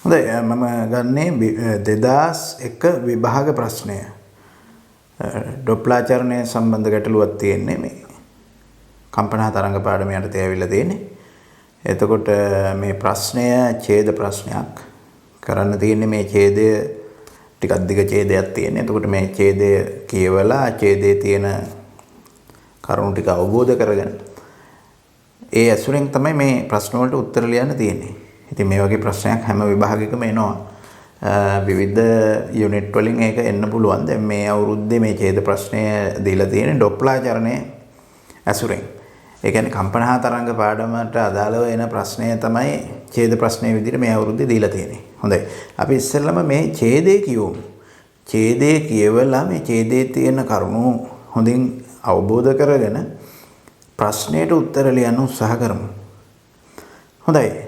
හොඳයි මම ගන්නේ 2001 විභාග ප්‍රශ්නය. ඩොප්ලාචරණය සම්බන්ධ ගැටලුවක් තියෙන්නේ මේ කම්පනා තරංග පාඩම යටතේ ඇවිල්ලා තියෙන්නේ. එතකොට මේ ප්‍රශ්නය ඡේද ප්‍රශ්නයක්. කරන්න තියෙන්නේ මේ ඡේදය ටිකක් දිග ඡේදයක් තියෙන්නේ. එතකොට මේ ඡේදය කියවලා ඡේදයේ තියෙන කරුණු ටික අවබෝධ කරගෙන ඒ ඇසුරෙන් තමයි මේ ප්‍රශ්න වලට උත්තර ලියන්න තියෙන්නේ. ඉතින් මේ වගේ ප්‍රශ්නයක් හැම විභාගයකම එනවා. විවිධ යුනිට් වලින් ඒක එන්න පුළුවන්. දැන් මේ අවුරුද්දේ මේ ඡේද ප්‍රශ්නය දීලා තියෙන්නේ ඩොප්ලාචරණය ඇසුරෙන්. ඒ කියන්නේ කම්පනා තරංග පාඩමට අදාළව එන ප්‍රශ්නය තමයි ඡේද ප්‍රශ්නයේ විදිහට මේ අවුරුද්දේ දීලා තියෙන්නේ. හොඳයි. අපි ඉස්සෙල්ලාම මේ ඡේදය කියවමු. ඡේදය කියවලා මේ ඡේදයේ තියෙන කරුණු හොඳින් අවබෝධ කරගෙන ප්‍රශ්නයට උත්තර ලියන්න උත්සාහ කරමු. හොඳයි.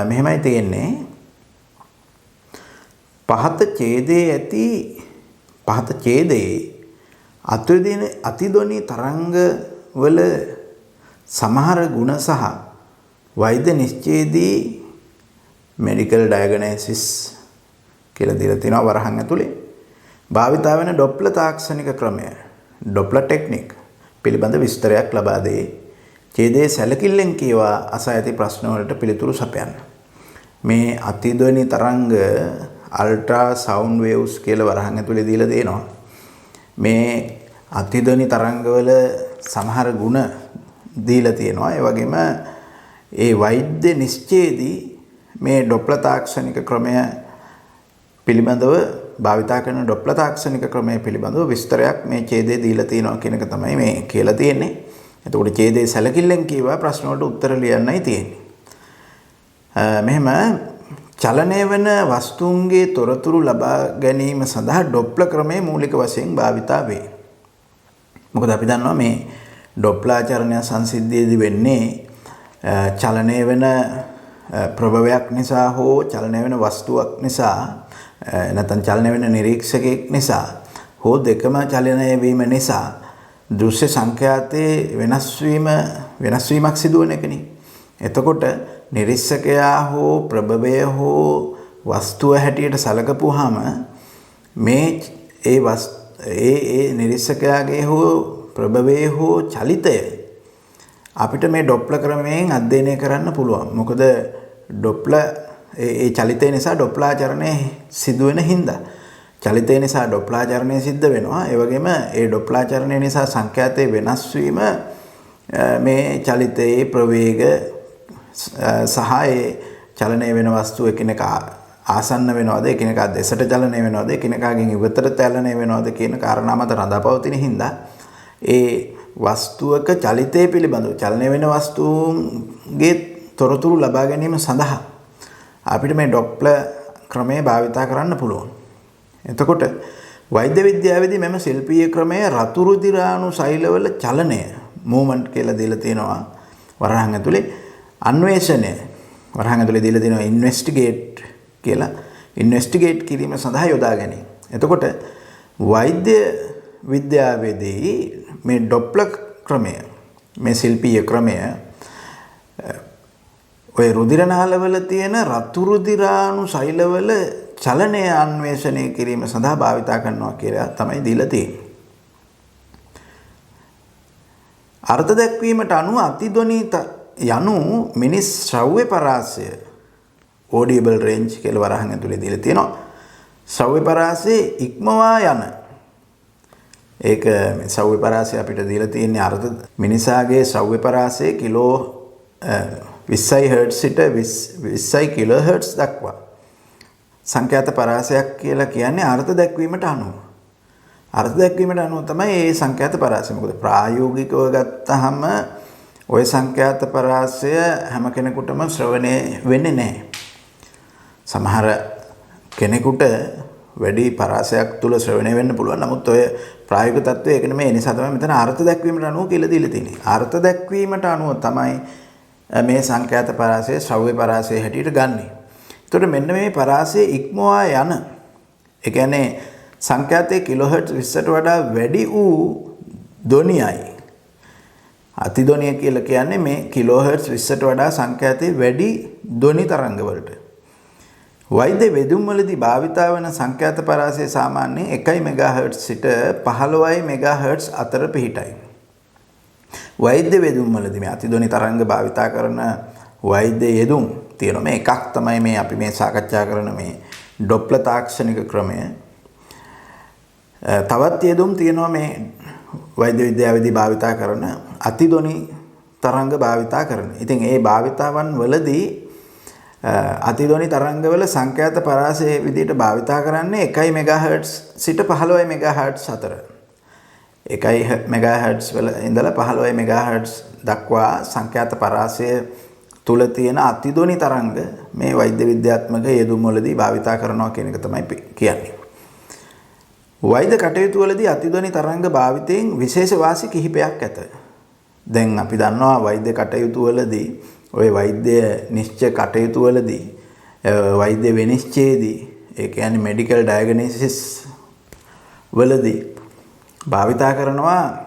මෙහෙමයි තියෙන්නේ. පහත ඡේදයේ අතිධ්වනි තරංග වල සමහර ගුණ සහ වෛද්‍ය නිශ්චයේදී මෙඩිකල් ඩයග්නොසිස් කියලා දීලා තිනවා වරහන් ඇතුලේ භාවිතා වෙන ඩොප්ලර් තාක්ෂණික ක්‍රමය ඩොප්ලර් ටෙක්නික් පිළිබඳ විස්තරයක් ලබා දෙයි. ඡේදයේ සැලකිල්ලෙන් කියවා අසා ඇති ප්‍රශ්න වලට පිළිතුරු සපයන්න. මේ අතිධ්වනි තරංග අල්ට්‍රා සවුන්ඩ් වේව්ස් කියලා වරහන් ඇතුලේ දීලා දෙනවා. මේ අතිධ්වනි තරංගවල සමහර ගුණ දීලා තියෙනවා. ඒ වගේම ඒ වෛද්‍ය නිශ්චයේදී මේ ඩොප්ලර් තාක්ෂණික ක්‍රමය පිළිබඳව භාවිතා කරන ඩොප්ලර් තාක්ෂණික ක්‍රමය පිළිබඳව විස්තරයක් මේ ඡේදයේ දීලා තියෙනවා කියන එක තමයි මේ කියලා තියෙන්නේ. එතකොට ඡේදයේ සැලකිල්ලෙන් කියවා ප්‍රශ්න වලට උත්තර ලියන්නයි තියෙන්නේ. මෙහෙම චලනය වෙන වස්තුන්ගේ තොරතුරු ලබා ගැනීම සඳහා ඩොප්ලර් ක්‍රමය මූලික වශයෙන් භාවිතා වේ. මොකද අපි දන්නවා මේ ඩොප්ලාචරණය සංසිද්ධියේදී වෙන්නේ චලනය වෙන ප්‍රභවයක් නිසා හෝ චලනය වෙන වස්තුවක් නිසා නැත්නම් චලනය වෙන නිරීක්ෂකයෙක් නිසා හෝ දෙකම චලනය වීම නිසා දෘශ්‍ය සංඛ්‍යාතයේ වෙනස්වීමක් සිදුවන එකනේ. එතකොට නිරීක්ෂකයා හෝ ප්‍රභවය හෝ වස්තුව හැටියට සැලකපුවාම මේ ඒ නිරීක්ෂකයාගේ හෝ ප්‍රභවයේ හෝ චලිතය අපිට මේ ඩොප්ලර් ක්‍රමයෙන් අධ්‍යයනය කරන්න පුළුවන්. මොකද ඩොප්ලර් ඒ චලිතය නිසා ඩොප්ලාචරණය සිදුවෙන හින්දා චලිතය නිසා ඩොප්ලාචරණය සිද්ධ වෙනවා. ඒ වගේම ඒ ඩොප්ලාචරණය නිසා සංඛ්‍යාතයේ වෙනස් වීම මේ චලිතයේ ප්‍රවේග සහ ඒ චලනය වෙන වස්තු එකිනෙකා ආසන්න වෙනවද එකිනෙකා දෙසට චලනය වෙනවද එකිනෙකාගෙන් ඉවතට චලනය වෙනවද කියන කාරණා මත රඳාපවතින හින්දා ඒ වස්තුවක චලිතය පිළිබඳව චලනය වෙන වස්තුන්ගේ තොරතුරු ලබා ගැනීම සඳහා අපිට මේ ඩොප්ලර් ක්‍රමය භාවිතා කරන්න පුළුවන්. එතකොට වෛද්‍ය විද්‍යාවේදී මෙම ශිල්පීය ක්‍රමය රතු රුධිරාණු සෛලවල චලනය මූවමන්ට් කියලා දීලා තියෙනවා වරහන් ඇතුලේ. අන්වේෂණය වරහන් ඇතුලේ දීලා තියෙනවා ඉන්වෙස්ටිගේට් කියලා. ඉන්වෙස්ටිගේට් කිරීම සඳහා යොදා ගැනීම. එතකොට වෛද්‍ය විද්‍යාවේදී මේ ඩොප්ලර් ක්‍රමය මේ ශිල්පීය ක්‍රමය ඔය රුධිර නාලවල තියෙන රතු රුධිරාණු සෛලවල චලනය අන්වේෂණය කිරීම සඳහා භාවිතා කරනවා කියලා තමයි දීලා තියෙන්නේ. අර්ථ දැක්වීමට අනුව අතිධ්වනි යනු මිනිස් ශ්‍රව්‍ය පරාසය audible range කියලා වරහන් ඇතුලේ දීලා තියෙනවා. ශ්‍රව්‍ය පරාසයේ ඉක්මවා යන ඒක ශ්‍රව්‍ය පරාසය අපිට දීලා තියෙන්නේ අර්ථ මිනිසාගේ ශ්‍රව්‍ය පරාසය කිලෝ 20 හර්ට්ස් සිට 20 කිලෝ හර්ට්ස් දක්වා සංඛ්‍යාත පරාසයක් කියලා කියන්නේ අර්ථ දැක්වීමට අනුව. අර්ථ දැක්වීමට අනුව තමයි මේ සංඛ්‍යාත පරාසය. මොකද ප්‍රායෝගිකව ගත්තහම ওই සංඛ්‍යාත පරාසය හැම කෙනෙකුටම ශ්‍රවණය වෙන්නේ නැහැ. සමහර කෙනෙකුට වැඩි පරාසයක් තුල ශ්‍රවණය වෙන්න පුළුවන්. නමුත් ඔය ප්‍රායෝගික தত্ত্বය ඒක නෙමෙයි. ඒ නිසා තමයි මෙතන අර්ථ දැක්වීමට අනුව කියලා දීලා තියෙන්නේ. අර්ථ දැක්වීමට අනුව තමයි මේ සංඛ්‍යාත පරාසය ශ්‍රව්‍ය පරාසය හැටියට ගන්නෙ. එතකොට මෙන්න මේ පරාසය ඉක්මවා යන ඒ කියන්නේ සංඛ්‍යාතයේ කිලෝහර්ට්ස් 20ට වඩා වැඩි වූ ධ්වනියයි අතිධ්වනිය කියලා කියන්නේ මේ කිලෝහර්ට්ස් 20ට වඩා සංඛ්‍යාතයේ වැඩි ධ්වනි තරංග වලට වෛද්‍ය වෙදුම්වලදී භාවිතා වන සංඛ්‍යාත පරාසය සාමාන්‍යයෙන් 1 MHz සිට 15 MHz අතර පිහිටයි. වෛද්‍ය වෙදුම්වලදී මේ අතිධ්වනි තරංග භාවිතා කරන වෛද්‍ය යෙදුම් තියෙනවා. මේ එකක් තමයි මේ අපි මේ සාකච්ඡා කරන මේ ඩොප්ලර් තාක්ෂණික ක්‍රමය. තවත් යෙදුම් තියෙනවා මේ වෛද්‍ය විද්‍යාවේදී භාවිතා කරන අතිධ්වනි තරංග භාවිතා කරන. ඉතින් ඒ භාවිතාවන් වලදී අතිධ්වනි තරංගවල සංඛ්‍යාත පරාසයේ විදිහට භාවිතා කරන්නේ 1 MHz සිට 15 MHz අතර. 1 MHz වල ඉඳලා 15 MHz දක්වා සංඛ්‍යාත පරාසය තුල තියෙන අතිධ්වනි තරංග මේ වෛද්‍ය විද්‍යාත්මක යෙදුම් වලදී භාවිතා කරනවා කියන එක තමයි කියන්නේ. වෛද්‍ය කටයුතු වලදී අතිධ්වනි තරංග භාවිතයෙන් විශේෂ වාසි කිහිපයක් ඇත. දැන් අපි දන්නවා වෛද්‍ය කටයුතු වලදී ඔය වෛද්‍ය නිශ්චය කටයුතු වලදී වෛද්‍ය විනිශ්චයේදී ඒ කියන්නේ මෙඩිකල් ඩයග්නොසිස් වලදී භාවිතා කරනවා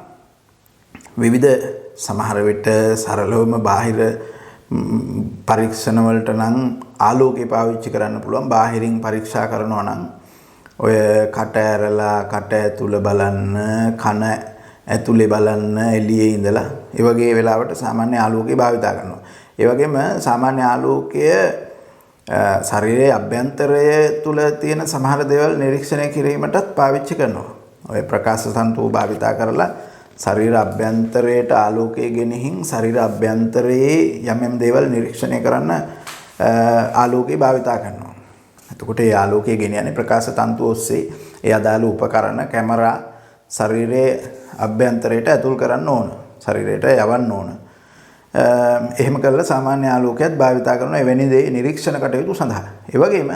විවිධ සමහර විට සරලවම බාහිර පරීක්ෂණ වලට නම් ආලෝකය පාවිච්චි කරන්න පුළුවන්. බාහිරින් පරීක්ෂා කරනවා නම් ඔය කට ඇරලා කට ඇතුළ බලන්න, කන ඇතුලේ බලන්න, එළියේ ඉඳලා ඒ වගේ වෙලාවට සාමාන්‍ය ආලෝකය භාවිතා කරනවා. ඒ වගේම සාමාන්‍ය ආලෝකය ශරීරයේ අභ්‍යන්තරය තුල තියෙන සමහර දේවල් නිරීක්ෂණය කිරීමටත් පාවිච්චි කරනවා. ඔය ප්‍රකාශ තන්තු භාවිතා කරලා ශරීර අභ්‍යන්තරයට ආලෝකය ගෙනihin ශරීර අභ්‍යන්තරයේ යම් යම් දේවල් නිරීක්ෂණය කරන්න ආලෝකය භාවිතා කරනවා. එතකොට ඒ ආලෝකය ගෙනියන්නේ ප්‍රකාශ තන්තු ඔස්සේ. ඒ අදාළ උපකරණ කැමරා ශරීරයේ අභ්‍යන්තරයට ඇතුල් කරන්න ඕන. ශරීරයට යවන්න ඕන. එහෙම කරලා සාමාන්‍ය ආලෝකයක් භාවිතා කරන එවැනි දේ නිරීක්ෂණ කටයුතු සඳහා. ඒ වගේම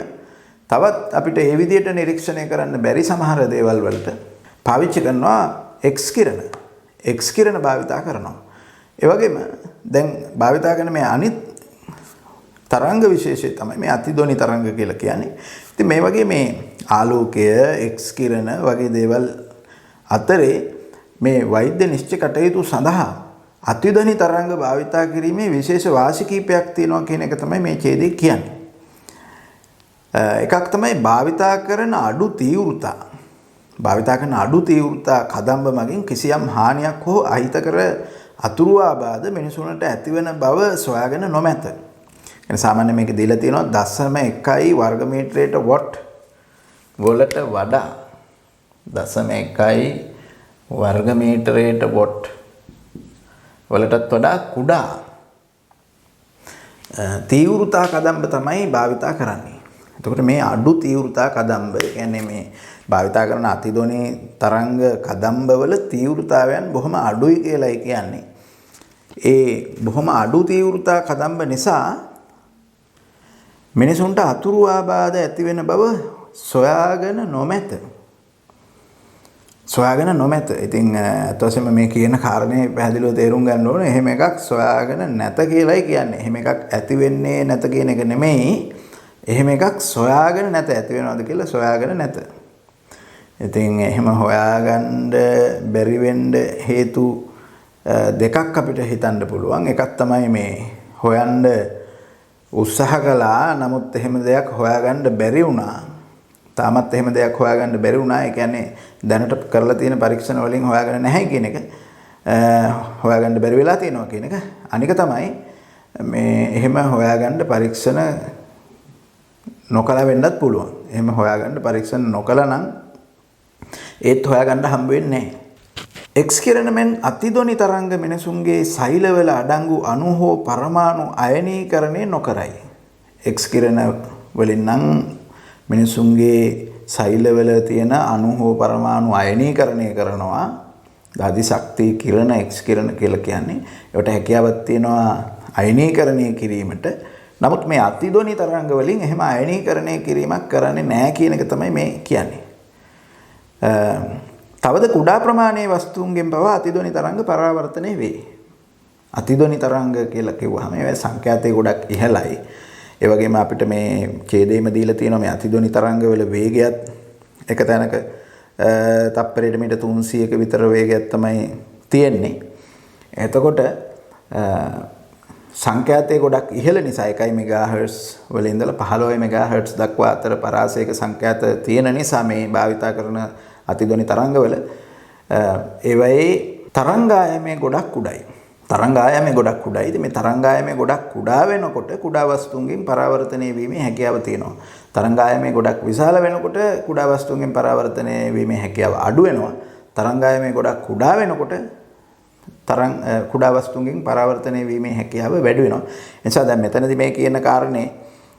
තවත් අපිට මේ විදිහට නිරීක්ෂණය කරන්න බැරි සමහර දේවල් වලට පාවිච්චි කරනවා X කිරණ. X කිරණ භාවිතා කරනවා. ඒ වගේම දැන් භාවිතා කරන මේ අනිත් තරංග විශේෂය තමයි මේ අතිධ්වනි තරංග කියලා කියන්නේ. ඉතින් මේ වගේ මේ ආලෝකය X කිරණ වගේ දේවල් අතරේ මේ වෛද්‍ය නිශ්චය කටයුතු සඳහා අතිධ්වනි තරංග භාවිතා කිරීමේ විශේෂ වාසි කීපයක් තියෙනවා කියන එක තමයි මේ ඡේදයේ කියන්නේ. එකක් තමයි භාවිතා කරන අඩු තීව්‍රතා. භාවිතා කරන අඩු තීව්‍රතා කදම්බ මගින් කිසියම් හානියක් හෝ අහිතකර අතුරු ආබාධ මිනිසුන්ට ඇතිවන බව සොයාගෙන නොමැත. එන සාමාන්‍ය මේක දීලා තියෙනවා 0.1 වර්ග මීටරයට වොට් වලට වඩා 0.1 වර්ග මීටරයට වොට් වලටත් වඩා කුඩා තීව්‍රතා කදම්බ තමයි භාවිතා කරන්නේ. එතකොට මේ අඩු තීව්‍රතා කදම්බ කියන්නේ මේ භාවිතා කරන අතිධ්වනි තරංග කදම්බ වල තීව්‍රතාවයන් බොහොම අඩුයි කියලායි කියන්නේ. ඒ බොහොම අඩු තීව්‍රතා කදම්බ නිසා මිනිසුන්ට අතුරු ආබාධ ඇති වෙන බව සොයාගෙන නොමැත. ඉතින් අත වශයෙන්ම මේ කියන කාරණේ පැහැදිලිව තේරුම් ගන්න ඕනේ. එහෙම එකක් සොයාගෙන නැත කියලායි කියන්නේ. එහෙම එකක් ඇති වෙන්නේ නැත කියන එක නෙමෙයි. එහෙම එකක් සොයාගෙන නැත. ඇති වෙනවද කියලා සොයාගෙන නැත. ඉතින් එහෙම හොයාගන්න බැරි වෙන්න හේතු දෙකක් අපිට හිතන්න පුළුවන්. එකක් තමයි මේ හොයන්න උත්සාහ කළා. නමුත් එහෙම දෙයක් හොයාගන්න බැරි වුණා. තාමත් එහෙම දෙයක් හොයාගන්න බැරි වුණා. ඒ කියන්නේ දැනට කරලා තියෙන පරීක්ෂණ වලින් හොයාගන්න නැහැ කියන එක. හොයාගන්න බැරි වෙලා තියෙනවා කියන එක. අනික තමයි මේ එහෙම හොයාගන්න පරීක්ෂණ නොකලා වෙන්නත් පුළුවන්. එහෙම හොයාගන්න පරීක්ෂණ නොකලා නම් ඒත් හොයාගන්න හම්බ වෙන්නේ නැහැ. X කිරණ මෙන් අතිධ්වනි තරංග මිනිසුන්ගේ සෛලවල අඩංගු අණු හෝ පරමාණු අයනීකරණය නොකරයි. X කිරණ වලින් නම් මිනිසුන්ගේ සෛලවල තියෙන අණු හෝ පරමාණු අයනීකරණය කරනවා. දාදි ශක්තිය කිරණ X කිරණ කියලා කියන්නේ. ඒකට හැකියාවක් තියෙනවා අයනීකරණය කිරීමට. නමුත් මේ අතිධ්වනි තරංග වලින් එහෙම අයනීකරණය කිරීමක් කරන්නේ නැහැ කියන එක තමයි මේ කියන්නේ. තවද කුඩා ප්‍රමාණයේ වස්තුන්ගෙන් පවා අතිධ්වනි තරංග පරාවර්තනය වේ. අතිධ්වනි තරංග කියලා කිව්වහම ඒ සංඛ්‍යාතය ගොඩක් ඉහළයි. ඒ වගේම අපිට මේ ඡේදයේම දීලා තියෙනවා මේ අතිධ්වනි තරංග වල වේගයත් එක තැනක තප්පරයට මීටර් 300ක විතර වේගයක් තමයි තියෙන්නේ. එතකොට සංඛ්‍යාතයේ ගොඩක් ඉහළ නිසා 1 MHz වල ඉඳලා 15 MHz දක්වා අතර පරාසයක සංඛ්‍යාත තියෙන නිසා මේ භාවිතා කරන අතිධ්වනි තරංගවල ඒවයේ තරංගායමේ ගොඩක් උඩයි. තරංගායමේ ගොඩක් උඩයි. ඉතින් මේ තරංගායමේ ගොඩක් කුඩා වෙනකොට කුඩා වස්තුන්ගෙන් පරාවර්තනය වීමේ හැකියාව තියෙනවා. තරංගායමේ ගොඩක් විශාල වෙනකොට කුඩා වස්තුන්ගෙන් පරාවර්තනය වීමේ හැකියාව අඩු වෙනවා. තරංගායමේ ගොඩක් කුඩා වෙනකොට කුඩා වස්තුන්ගෙන් පරාවර්තනය වීමේ හැකියාව වැඩි වෙනවා. ඒ නිසා දැන් මෙතනදී මේ කියන කාරණේ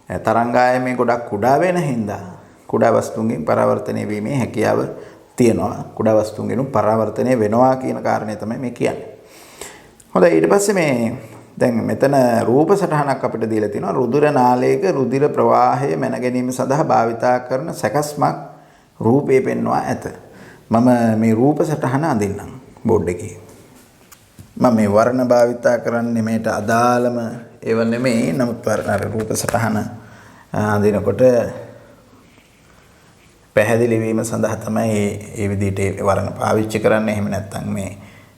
තරංගායමේ ගොඩක් කුඩා වෙන හින්දා කුඩා වස්තුන්ගෙන් පරාවර්තනය වීමේ හැකියාව තියෙනවා. කුඩා වස්තුන්ගෙන් පරාවර්තනය වෙනවා කියන කාරණේ තමයි මේ කියන්නේ. හොඳයි ඊට පස්සේ මේ දැන් මෙතන රූප සටහනක් අපිට දීලා තියෙනවා. රුධිර නාලයක රුධිර ප්‍රවාහය මැන ගැනීම සඳහා භාවිතා කරන සැකස්මක් රූපේ පෙන්වා ඇත. මම මේ රූප සටහන අඳින්නම් බෝඩ් එකේ. මම මේ වර්ණ භාවිතා කරන්නේ මේට අදාළම ඒව නෙමෙයි. නමුත් අර රූප සටහන අඳිනකොට පැහැදිලි වීම සඳහා තමයි මේ විදිහට වර්ණ පාවිච්චි කරන්නේ. එහෙම නැත්නම් මේ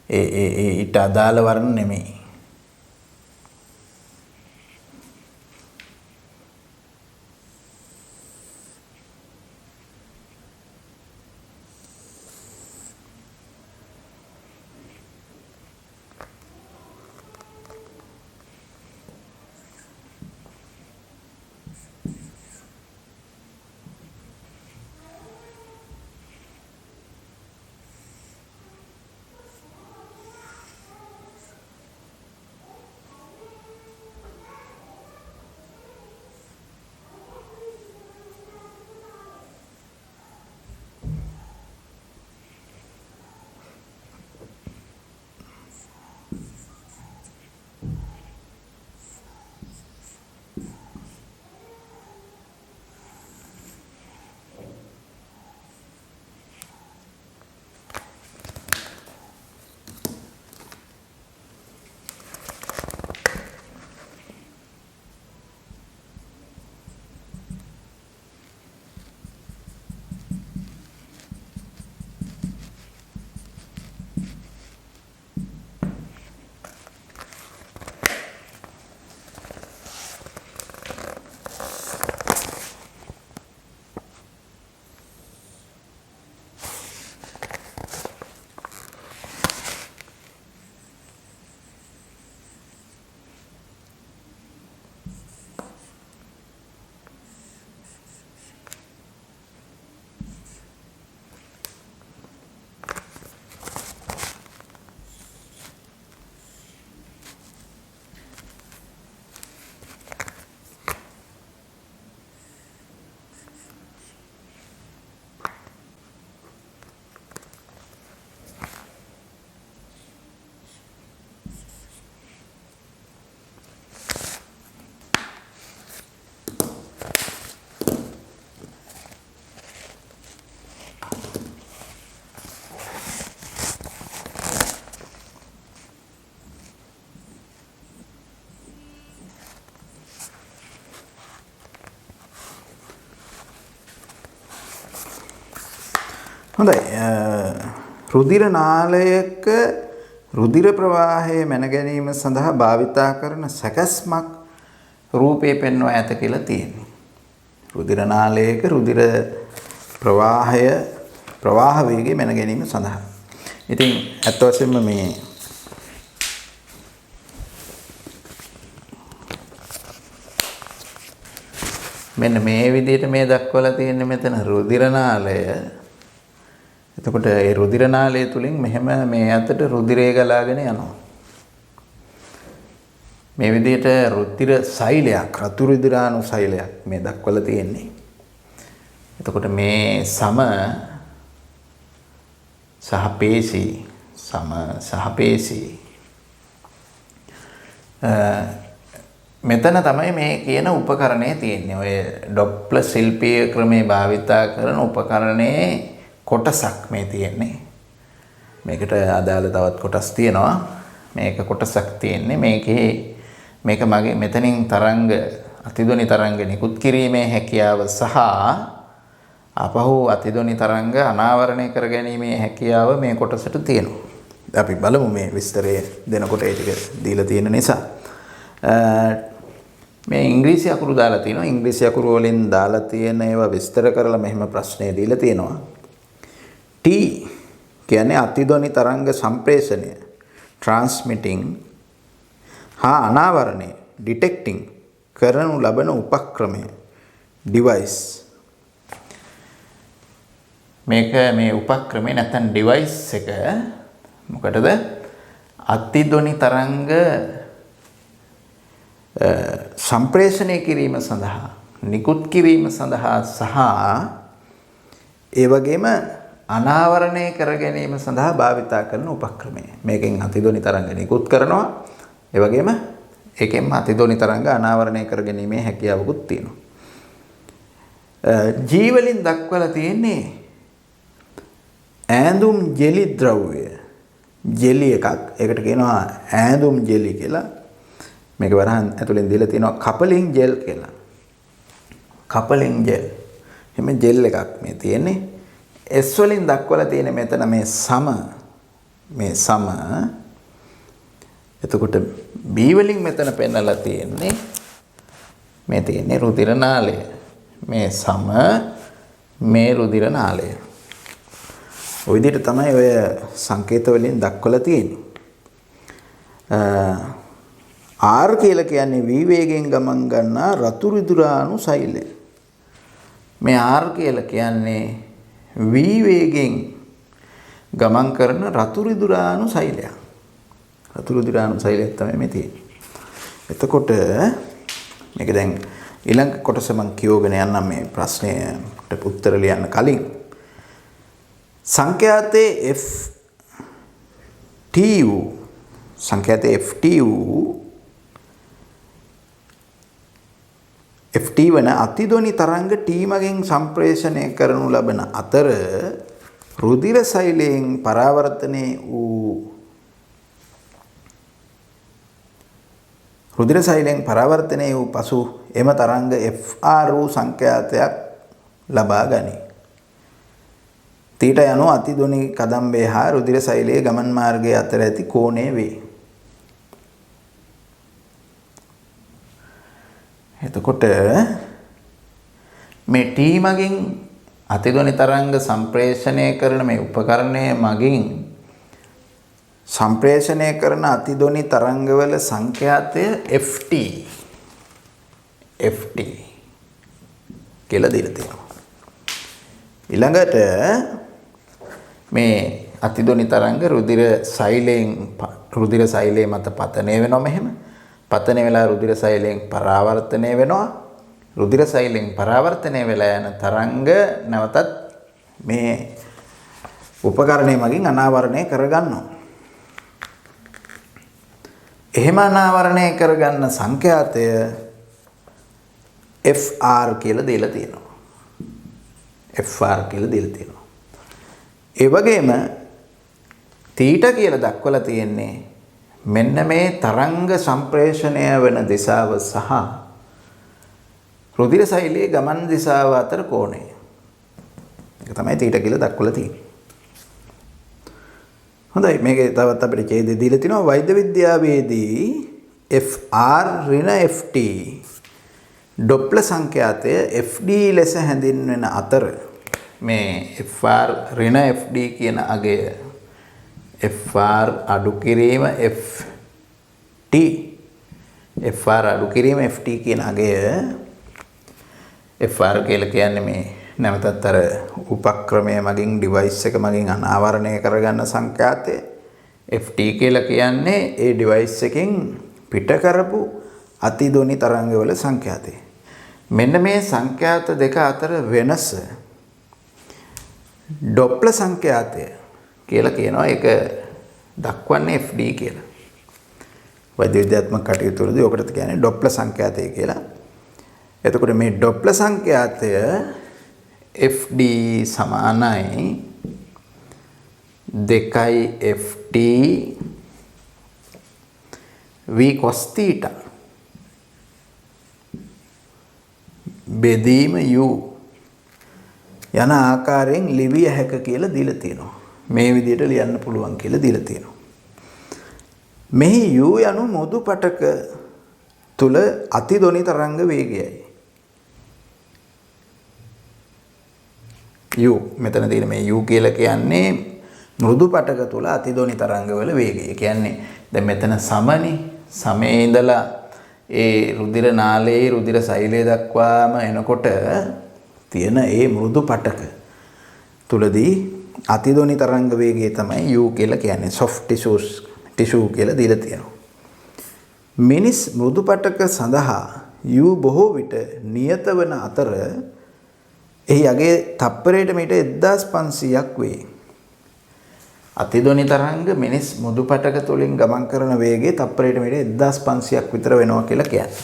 ඊට අදාළ වර්ණ නෙමෙයි. හොඳයි රුධිර නාලයක රුධිර ප්‍රවාහය මැන ගැනීම සඳහා භාවිතා කරන සැකස්මක් රූපේ පෙන්වා ඇත කියලා තියෙනවා. රුධිර නාලයක රුධිර ප්‍රවාහ වේගය මැන ගැනීම සඳහා. ඉතින් අත් වශයෙන්ම මේ මෙන්න මේ විදිහට මේ දක්වලා තියෙන්නේ මෙතන රුධිර නාලය. එතකොට ඒ රුධිර නාලය තුලින් මෙහෙම මේ අතට රුධිරය ගලාගෙන යනවා. මේ විදිහට රුධිර සෛලයක්, රතු රුධිරාණු සෛලයක් මේ දක්වලා තියෙන්නේ. එතකොට මේ සම සහපේශී මෙතන තමයි මේ කියන උපකරණය තියෙන්නේ. ඔය ඩොප්ලර් ශිල්පීය ක්‍රමේ භාවිතා කරන උපකරණයේ කොටසක් මේ තියෙන්නේ. මේකට අදාළ තවත් කොටස් තියෙනවා. මේක කොටසක් තියෙන්නේ. මේක මගේ මෙතනින් තරංග අතිධ්වනි තරංග නිකුත් කිරීමේ හැකියාව සහ අපහු අතිධ්වනි තරංග අනාවරණය කර ගැනීමේ හැකියාව මේ කොටසට තියෙනවා. අපි බලමු මේ විස්තරය දෙනකොට ඒ ටික දීලා තියෙන නිසා. මේ ඉංග්‍රීසි අකුරු දාලා තිනවා. ඉංග්‍රීසි අකුරු වලින් දාලා තියෙන ඒවා විස්තර කරලා මෙහෙම ප්‍රශ්නේ දීලා තියෙනවා. T කියන්නේ අතිධ්වනි තරංග සම්ප්‍රේෂණය transmitting හා අනාවරණය detecting කරනු ලබන උපක්‍රමය device. මේක මේ උපක්‍රමය නැත්නම් device එක මොකටද? අතිධ්වනි තරංග සම්ප්‍රේෂණය කිරීම සඳහා නිකුත් කිරීම සඳහා සහ ඒ වගේම අනාවරණය කර ගැනීම සඳහා භාවිතා කරන උපක්‍රමය. මේකෙන් අතිධ්වනි තරංග නිකුත් කරනවා. ඒ වගේම ඒකෙන්ම අතිධ්වනි තරංග අනාවරණය කර ගැනීමේ හැකියාවකුත් තියෙනවා. G වලින් දක්වලා තියෙන්නේ ඈඳුම් ජෙලි ද්‍රව්‍ය. ජෙලි එකක්. ඒකට කියනවා ඈඳුම් ජෙලි කියලා. මේක වරහන් ඇතුලෙන් දීලා තියෙනවා කපලින් ජෙල් කියලා. කපලින් ජෙල්. එමෙ ජෙල් එකක් මේ තියෙන්නේ. S වලින් දක්වලා තියෙන මෙතන මේ සම එතකොට B වලින් මෙතන පෙන්නලා තියෙන්නේ මේ තියෙන්නේ රුධිර නාලය. මේ සම මේ රුධිර නාලය. ඔය විදිහට තමයි ඔය සංකේත වලින් දක්වලා තියෙන්නේ. R කියලා කියන්නේ V වේගයෙන් ගමන් ගන්නා රතු රුධිරාණු සෛලය. මේ R කියලා කියන්නේ V වේගයෙන් ගමන් කරන රතු රුධිරාණු සෛලයක්. රතු රුධිරාණු සෛලයක් තමයි මේ තියෙන්නේ. එතකොට මේක දැන් ඊළඟ කොටස මම කියවගෙන යන්නම් මේ ප්‍රශ්නයට උත්තර ලියන්න කලින්. සංඛ්‍යාතයේ FT වන අතිධ්වනි තරංග T මගින් සම්ප්‍රේෂණය කරනු ලබන අතර රුධිර සෛලයෙන් පරාවර්තනය වූ පසු එම තරංග FR වූ සංඛ්‍යාතයක් ලබා ගනී. තීට යනු අතිධ්වනි කදම්බය හා රුධිර සෛලයේ ගමන් මාර්ගය අතර ඇති කෝණය වේ. එතකොට මේ T මගින් අතිධ්වනි තරංග සම්ප්‍රේෂණය කරන මේ උපකරණය මගින් සම්ප්‍රේෂණය කරන අතිධ්වනි තරංගවල සංඛ්‍යාතය FT කියලා දීලා තියෙනවා. ඊළඟට මේ අතිධ්වනි තරංග රුධිර සෛලයේ මත පතනය වෙනවා මෙහෙම. පතන වෙලා රුධිර සෛලයෙන් පරාවර්තනය වෙනවා. රුධිර සෛලයෙන් පරාවර්තනය වෙලා යන තරංග නැවතත් මේ උපකරණය මගින් අනාවරණය කරගන්නවා. එහෙම අනාවරණය කරගන්න සංඛ්‍යාතය FR කියලා දීලා තියෙනවා. FR කියලා දීලා තියෙනවා. ඒ වගේම තීට කියලා දක්වලා තියෙන්නේ මෙන්න මේ තරංග සම්ප්‍රේෂණය වෙන දිශාව සහ රුධිර සෛලයේ ගමන් දිශාව අතර කෝණය. ඒක තමයි තීට කියලා දක්වලා තියෙන්නේ. හොඳයි මේකේ තවත් අපිට ඡේදය දීලා තිනවා වෛද්‍ය විද්‍යාවේදී FR ඍණ FT ඩොප්ලර් සංඛ්‍යාතය FD ලෙස හැඳින්වෙන අතර මේ FR ඍණ FD කියන අගය FR අඩු කිරීම FT FR අඩු කිරීම FT කියන අගය FR කියලා කියන්නේ මේ නැවතත් අර උපක්‍රමය මගින් ඩිවයිස් එක මගින් අනාවරණය කරගන්න සංඛ්‍යාතය FT කියලා කියන්නේ ඒ ඩිවයිස් එකෙන් පිට කරපු අතිධ්වනි තරංගවල සංඛ්‍යාතය. මෙන්න මේ සංඛ්‍යාත දෙක අතර වෙනස ඩොප්ලර් සංඛ්‍යාතය කියලා කියනවා. ඒක දක්වන්නේ FD කියලා. වෛද්‍ය විද්‍යාත්මක කටයුතු වලදී ඔකට කියන්නේ ඩොප්ලර් සංඛ්‍යාතය කියලා. එතකොට මේ ඩොප්ලර් සංඛ්‍යාතය FD සමානයි 2FT V cos theta බෙදීම U යන ආකාරයෙන් ලිවිය හැක කියලා දීලා තියෙනවා. මේ විදිහට ලියන්න පුළුවන් කියලා දීලා තියෙනවා. මෙහි U යනු මොදු පටක තුල අතිදොනි තරංග වේගයයි. U මෙතන තියෙන මේ U කියලා කියන්නේ මෘදු පටක තුල අතිදොනි තරංගවල වේගය. ඒ කියන්නේ දැන් මෙතන සමනේ සමේ ඉඳලා ඒ රුධිර නාලයේ රුධිර සෛලය දක්වාම එනකොට තියෙන ඒ මෘදු පටක තුලදී අතිදොනි තරංග වේගය තමයි U කියලා කියන්නේ. soft tissue කියලා දීලා තියෙනවා. මිනිස් මෘදු පටක සඳහා U බොහෝ විට නියත වන අතර එහි යගේ තප්පරයට මීටර් 1500ක් වේ. අතිදොනි තරංග මිනිස් මෘදු පටක තුලින් ගමන් කරන වේගය තප්පරයට මීටර් 1500ක් විතර වෙනවා කියලා කියන්නේ.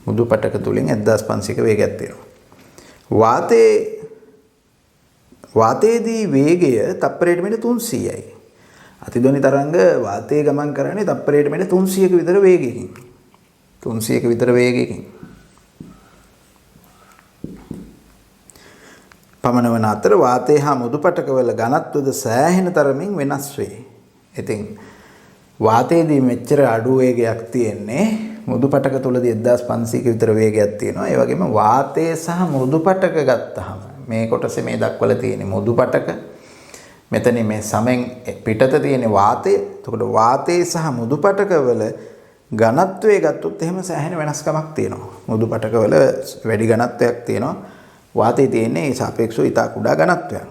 මෘදු පටක තුලින් 1500ක වේගයක් තියෙනවා. වාතයේදී වේගය තප්පරයට මීටර් 300යි. අතිදොනි තරංග වාතයේ ගමන් කරන්නේ තප්පරයට මීටර් 300ක විතර වේගයකින්. 300ක විතර වේගයකින්. පමණ වන අතර වාතයේ හා මෘදු පටකවල ඝනත්වද සෑහෙන තරමින් වෙනස් වේ. ඉතින් වාතයේදී මෙච්චර අඩු වේගයක් තියෙන්නේ මෘදු පටක තුලදී 1500ක විතර වේගයක් තියෙනවා. ඒ වගේම වාතය සහ මෘදු පටක ගත්තාම මේ කොටසේ මේ දක්වලා තියෙන මෘදු පටක මෙතන මේ සමෙන් පිටත තියෙන වාතය. එතකොට වාතයේ සහ මෘදු පටකවල ඝනත්වය ගත්තොත් එහෙම සෑහෙන වෙනස්කමක් තියෙනවා. මෘදු පටකවල වැඩි ඝනත්වයක් තියෙනවා. වාතයේ තියෙන්නේ සාපේක්ෂව ඉතා කුඩා ඝනත්වයක්.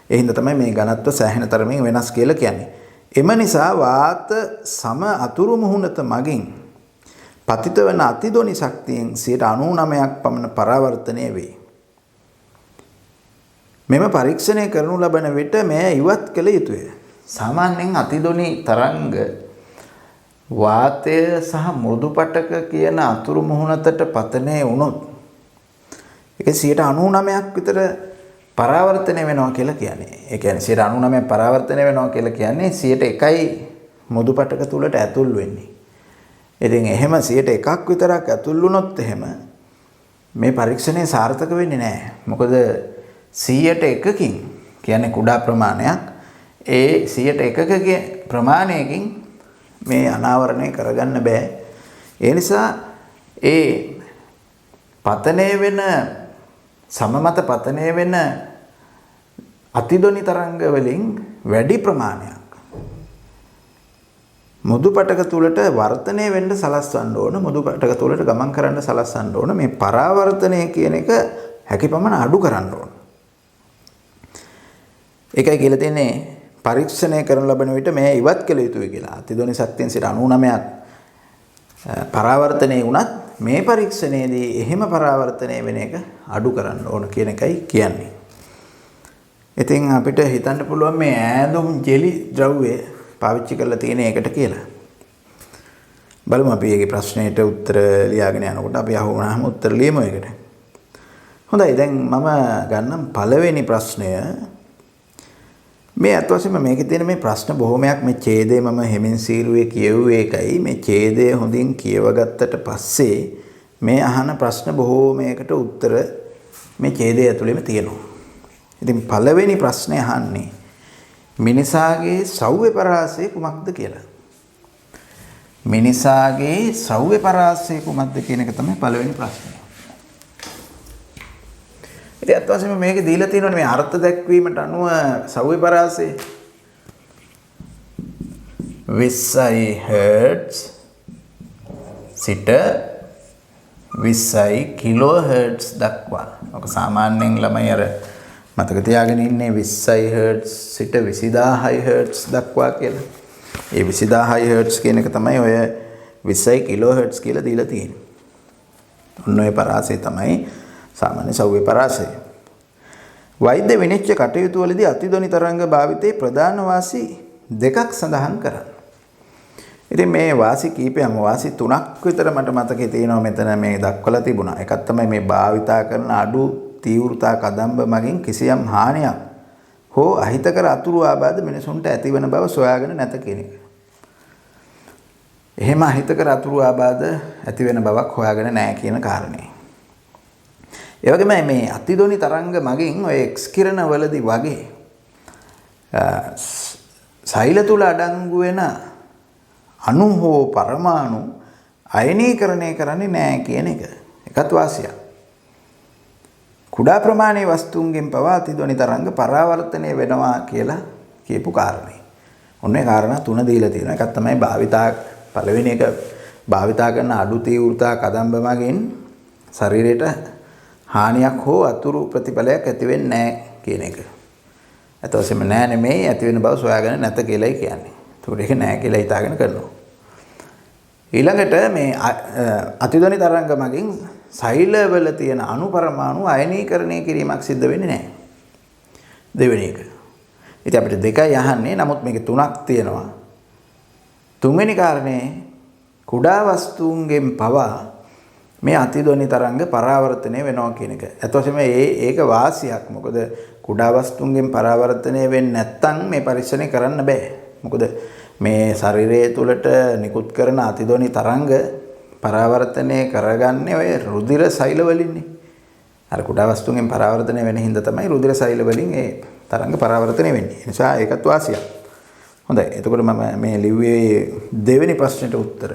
ඒ හින්දා තමයි මේ ඝනත්ව සෑහෙන තරමින් වෙනස් කියලා කියන්නේ. එම නිසා වාත සම අතුරු මුහුණත මගින් පතිත වන අතිදොනි ශක්තියෙන් 99ක් පමණ පරාවර්තනය වේ. මෙම පරීක්ෂණය කරනු ලබන විට මෙය ඉවත් කළ යුතුය. සාමාන්‍යයෙන් අතිදොනි තරංග වාතය සහ මෘදු පටක කියන අතුරු මුහුණතට පතනය වුණොත් ඒක 99ක් විතර පරාවර්තනය වෙනවා කියලා කියන්නේ. ඒ කියන්නේ 99ක් පරාවර්තනය වෙනවා කියලා කියන්නේ 101යි මෘදු පටක තුලට ඇතුල් වෙන්නේ. ඉතින් එහෙම 101ක් විතරක් ඇතුල් වුණොත් එහෙම මේ පරීක්ෂණය සාර්ථක වෙන්නේ නැහැ. මොකද 101කින් කියන්නේ කුඩා ප්‍රමාණයක්. ඒ 101ක ප්‍රමාණයකින් මේ අනාවරණය කරගන්න බෑ. ඒ නිසා ඒ පතනය වෙන සමමත පතනය වෙන අතිදොනි තරංග වලින් වැඩි ප්‍රමාණයක් මෘදු පටක තුලට වර්ධනය වෙන්න සලස්වන්න ඕන. මෘදු පටක තුලට ගමන් කරන්න සලස්වන්න ඕන. මේ පරාවර්තනය කියන එක හැකියපමණ අඩු කරන්න ඕන. ඒකයි කියලා තියෙන්නේ පරීක්ෂණය කරන ලබන විට මේ ඉවත් කළ යුතුයි කියලා. අතිදොනි ශක්තියෙන් 99ක් පරාවර්තනය වුණත් මේ පරීක්ෂණයේදී එහෙම පරාවර්තනය වෙන එක අඩු කරන්න ඕන කියන එකයි කියන්නේ. ඉතින් අපිට හිතන්න පුළුවන් මේ ඈඳුම් ජෙලි ද්‍රව්‍ය පාවිච්චි කරලා තියෙන එකට කියලා. බලමු අපි ඒකේ ප්‍රශ්නෙට උත්තර ලියාගෙන යනකොට අපි අහුවුනහම උත්තර ලියමු ඒකට. හොඳයි දැන් මම ගන්නම් පළවෙනි ප්‍රශ්නය. මේ අත් වශයෙන්ම මේකේ තියෙන මේ ප්‍රශ්න බොහොමයක් මේ ඡේදය මම හෙමින් සීරුවේ කියුවේ එකයි. මේ ඡේදය හොඳින් කියවගත්තට පස්සේ මේ අහන ප්‍රශ්න බොහෝමයකට උත්තර මේ ඡේදය ඇතුළේම තියෙනවා. ඉතින් පළවෙනි ප්‍රශ්නේ අහන්නේ මිනිසාගේ සෞඛ්‍ය පරාසය කුමක්ද කියලා. මිනිසාගේ සෞඛ්‍ය පරාසය කුමක්ද කියන එක තමයි පළවෙනි ප්‍රශ්නේ. ඉතින් අත් වශයෙන්ම මේකේ දීලා තියෙනවනේ මේ අර්ථ දැක්වීමට අනුව සෞඛ්‍ය පරාසය 20 Hz සිට 20 kHz දක්වා. ඔක සාමාන්‍යයෙන් ළමයි අර මතක තියාගෙන ඉන්නේ 20 Hz සිට 20000 Hz දක්වා කියලා. ඒ 20000 Hz කියන එක තමයි ඔය 20 kHz කියලා දීලා තියෙන්නේ. ඔන්න ඔය පරාසය තමයි සාමාන්‍ය සෞඛ්‍ය පරාසය. වෛද්‍ය විනිශ්චය කටයුතු වලදී අතිදොනි තරංග භාවිතයේ ප්‍රධාන වාසි දෙකක් සඳහන් කරන්න. ඉතින් මේ වාසි කීපයම වාසි තුනක් විතර මට මතකේ තියෙනවා මෙතන මේ දක්වලා තිබුණා. එකක් තමයි මේ භාවිතා කරන අඩු තීව්‍රතා කදම්බ මගින් කිසියම් හානියක් හෝ අහිතකර අතුරු ආබාධ මිනිසුන්ට ඇතිවන බව සොයාගෙන නැත කියන එක. එහෙම අහිතකර අතුරු ආබාධ ඇති වෙන බවක් හොයාගෙන නැහැ කියන කාරණේ. ඒ වගේම මේ අතිදොනි තරංග මගින් ඔය එක්ස් කිරණ වලදී වගේ සෛල තුල අඩංගු වෙන අණු හෝ පරමාණු අයනීකරණය කරන්නේ නැහැ කියන එක. එකත් වාසියක්. කුඩා ප්‍රමාණයේ වස්තුන්ගෙන් පවා අතිධ්වනි තරංග පරාවර්තනය වෙනවා කියලා කියපු කාරණේ. ඔන්නේ කාරණා තුන දීලා තියෙනවා. එකක් තමයි පළවෙනි එක භාවිතා කරන අඩු තීව්‍රතා කදම්බ මගින් ශරීරයට හානියක් හෝ අතුරු ප්‍රතිඵලයක් ඇති වෙන්නේ නැහැ කියන එක. අත වශයෙන්ම නැහැ නෙමෙයි ඇති වෙන බව සොයාගෙන නැත කියලායි කියන්නේ. ඒකට ඒක නැහැ කියලා හිතාගෙන කරනවා. ඊළඟට මේ අතිධ්වනි තරංග මගින් සෛලවල තියෙන අණු පරමාණු අයනීකරණය කිරීමක් සිද්ධ වෙන්නේ නැහැ. දෙවෙනි එක. ඉතින් අපිට දෙකයි අහන්නේ. නමුත් මේකේ තුනක් තියෙනවා. තුන්වෙනි කාරණේ කුඩා වස්තුන්ගෙන් පවා මේ අතිධ්වනි තරංග පරාවර්තනය වෙනවා කියන එක. අත වශයෙන්ම ඒක වාසියක්. මොකද කුඩා වස්තුන්ගෙන් පරාවර්තනය වෙන්නේ නැත්නම් මේ පරීක්ෂණය කරන්න බෑ. මොකද මේ ශරීරය තුළට නිකුත් කරන අතිධ්වනි තරංග පරාවර්තනය කරගන්නේ ඔය රුධිර සෛල වලින්නේ. අර කුඩා වස්තුන්ගෙන් පරාවර්තනය වෙන හින්දා තමයි රුධිර සෛල වලින් ඒ තරංග පරාවර්තනය වෙන්නේ. ඒ නිසා ඒකත් වාසියක්. හොඳයි. එතකොට මම මේ ලිව්වේ දෙවෙනි ප්‍රශ්නෙට උත්තර.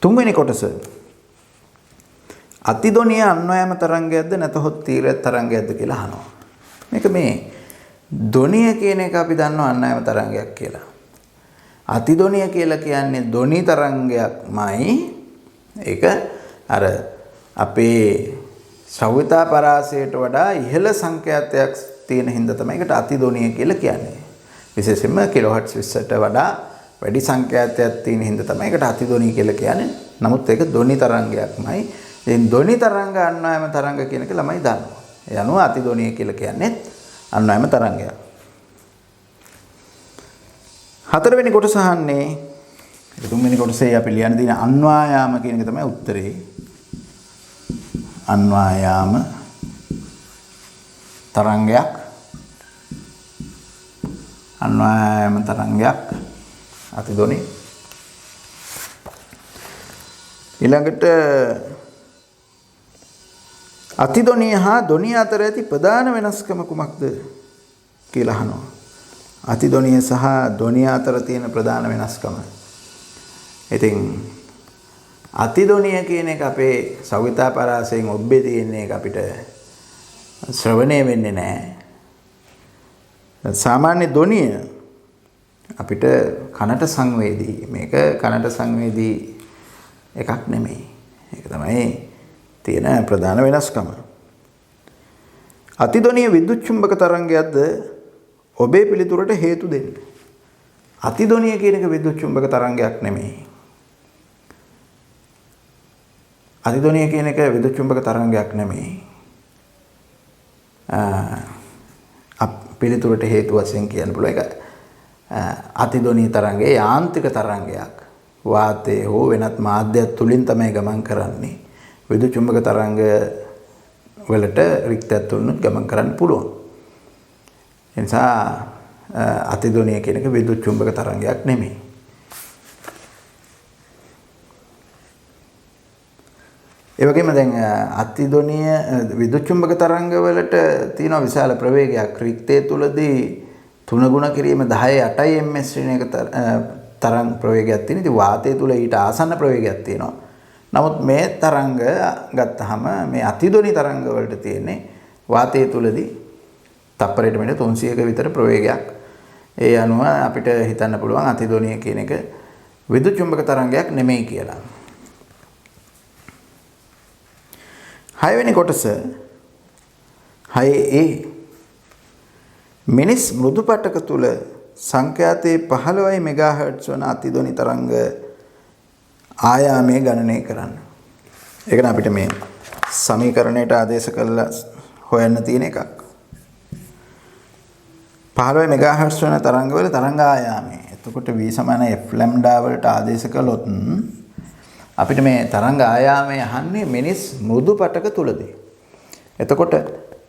තුන්වෙනි කොටස අතිධ්වනිය අන්වයම තරංගයක්ද නැතහොත් තීව්‍ර තරංගයක්ද කියලා අහනවා. මේක මේ ධ්වනිය කියන එක අපි දන්නවා අන්වයම තරංගයක් කියලා. අතිධ්වනිය කියලා කියන්නේ ධ්වනි තරංගයක්මයි. ඒක අර අපේ ශ්‍රව්‍යතා පරාසයට වඩා ඉහළ සංකේතයක් තියෙන හින්දා තමයි ඒකට අතිධ්වනිය කියලා කියන්නේ. විශේෂයෙන්ම කිලෝහර්ට්ස් 20ට වඩා වැඩි සංකේතයක් තියෙන හින්දා තමයි ඒකට අතිධ්වනිය කියලා කියන්නේ. නමුත් ඒක ධ්වනි තරංගයක්මයි. ඉතින් ධ්වනි තරංග අන්වයම තරංග කියන එක ළමයි දන්නවා. ඒ අනුව අතිධ්වනිය කියලා කියන්නේ අන්වයම තරංගයක්. හතරවෙනි කොටස අහන්නේ තුන්වෙනි කොටසේ අපි ලියන්න තියෙන අන්වායාම කියන එක තමයි උත්තරේ. අන්වායාම තරංගයක්. අන්වායාම තරංගයක් අතිධ්වනි. ඊළඟට අතිධ්වනිය හා ධ්වනිය අතර ඇති ප්‍රධාන වෙනස්කම කුමක්ද කියලා අහනවා. අතිධ්වනිය සහ ධ්වනිය අතර තියෙන ප්‍රධාන වෙනස්කම. ඉතින් අතිධ්වනිය කියන එක අපේ ශ්‍රව්‍යතා පරාසයෙන් ඔබ්බේ තියෙන එක අපිට ශ්‍රවණය වෙන්නේ නැහැ. සාමාන්‍ය ධ්වනිය අපිට කනට සංවේදී. මේක කනට සංවේදී එකක් නෙමෙයි. ඒක තමයි තියෙන ප්‍රධාන වෙනස්කම. අතිධ්වනිය විද්‍යුත් චුම්බක තරංගයක්ද ඔබේ පිළිතුරට හේතු දෙන්න. අතිධ්වනිය කියන එක විද්‍යුත් චුම්බක තරංගයක් නෙමෙයි. අතිධ්වනිය කියන එක විද්‍යුත් චුම්බක තරංගයක් නෙමෙයි. පිළිතුරට හේතු වශයෙන් කියන්න පුළුවන් එක අතිධ්වනිය තරංගයේ යාන්ත්‍රික තරංගයක්. වාතයේ හෝ වෙනත් මාධ්‍යයක් තුලින් තමයි ගමන් කරන්නේ. විද්‍යුත් චුම්බක තරංග වලට රික්තයක් තුලින් ගමන් කරන්න පුළුවන්. ඒ නිසා අතිධ්වනිය කියන එක විද්‍යුත් චුම්බක තරංගයක් නෙමෙයි. ඒ වගේම දැන් අතිධ්වනිය විද්‍යුත් චුම්බක තරංග වලට තියෙන විශාල ප්‍රවේගයක්. රික්තය තුලදී 3 ගුණ කිරීම 10 8 ms ශ්‍රේණියක තරංග ප්‍රවේගයක් තියෙන. ඉතින් වාතය තුල ඊට ආසන්න ප්‍රවේගයක් තියෙනවා. නමුත් මේ තරංග ගත්තාම මේ අතිධ්වනි තරංග වලට තියෙන්නේ වාතය තුලදී තප්පරයට මෙන්න 300ක විතර ප්‍රවේගයක්. ඒ අනුව අපිට හිතන්න පුළුවන් අතිධ්වනිය කියන එක විද්‍යුත් චුම්බක තරංගයක් නෙමෙයි කියලා. 6 වෙනි කොටස 6A මිනිස් මෘදු පටක තුල සංඛ්‍යාතයේ 15 මෙගාහර්ට්ස් වන අතිධ්වනි තරංග ආයාමයේ ගණනය කරන්න. ඒක නම් අපිට මේ සමීකරණයට ආදේශ කරලා හොයන්න තියෙන එකක්. 15 මෙගාහර්ට්ස් වන තරංගවල තරංග ආයාමය. එතකොට v = f ලැම්ඩා වලට ආදේශ කළොත් අපිට මේ තරංග ආයාමය අහන්නේ මිනිස් මෘදු පටක තුලදී. එතකොට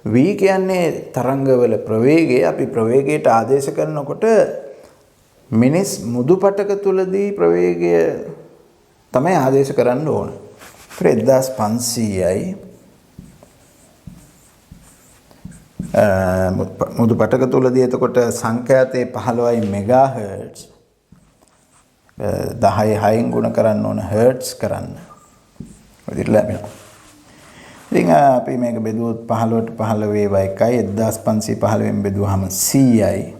v කියන්නේ තරංගවල ප්‍රවේගය. අපි ප්‍රවේගයට ආදේශ කරනකොට මිනිස් මෘදු පටක තුලදී ප්‍රවේගය තමයි ආදේශ කරන්න ඕන. 1500යි මුදු පටක තුලදී එතකොට සංඛ්‍යාතයේ 15යි මෙගාහර්ට්ස් 10 6න් ගුණ කරන්න ඕන හර්ට්ස් කරන්න. විදිහට ලැබෙනවා. ඉතින් අපි මේක බෙදුවොත් 15ට 15 වේවා 1යි 1515න් බෙදුවාම 100යි.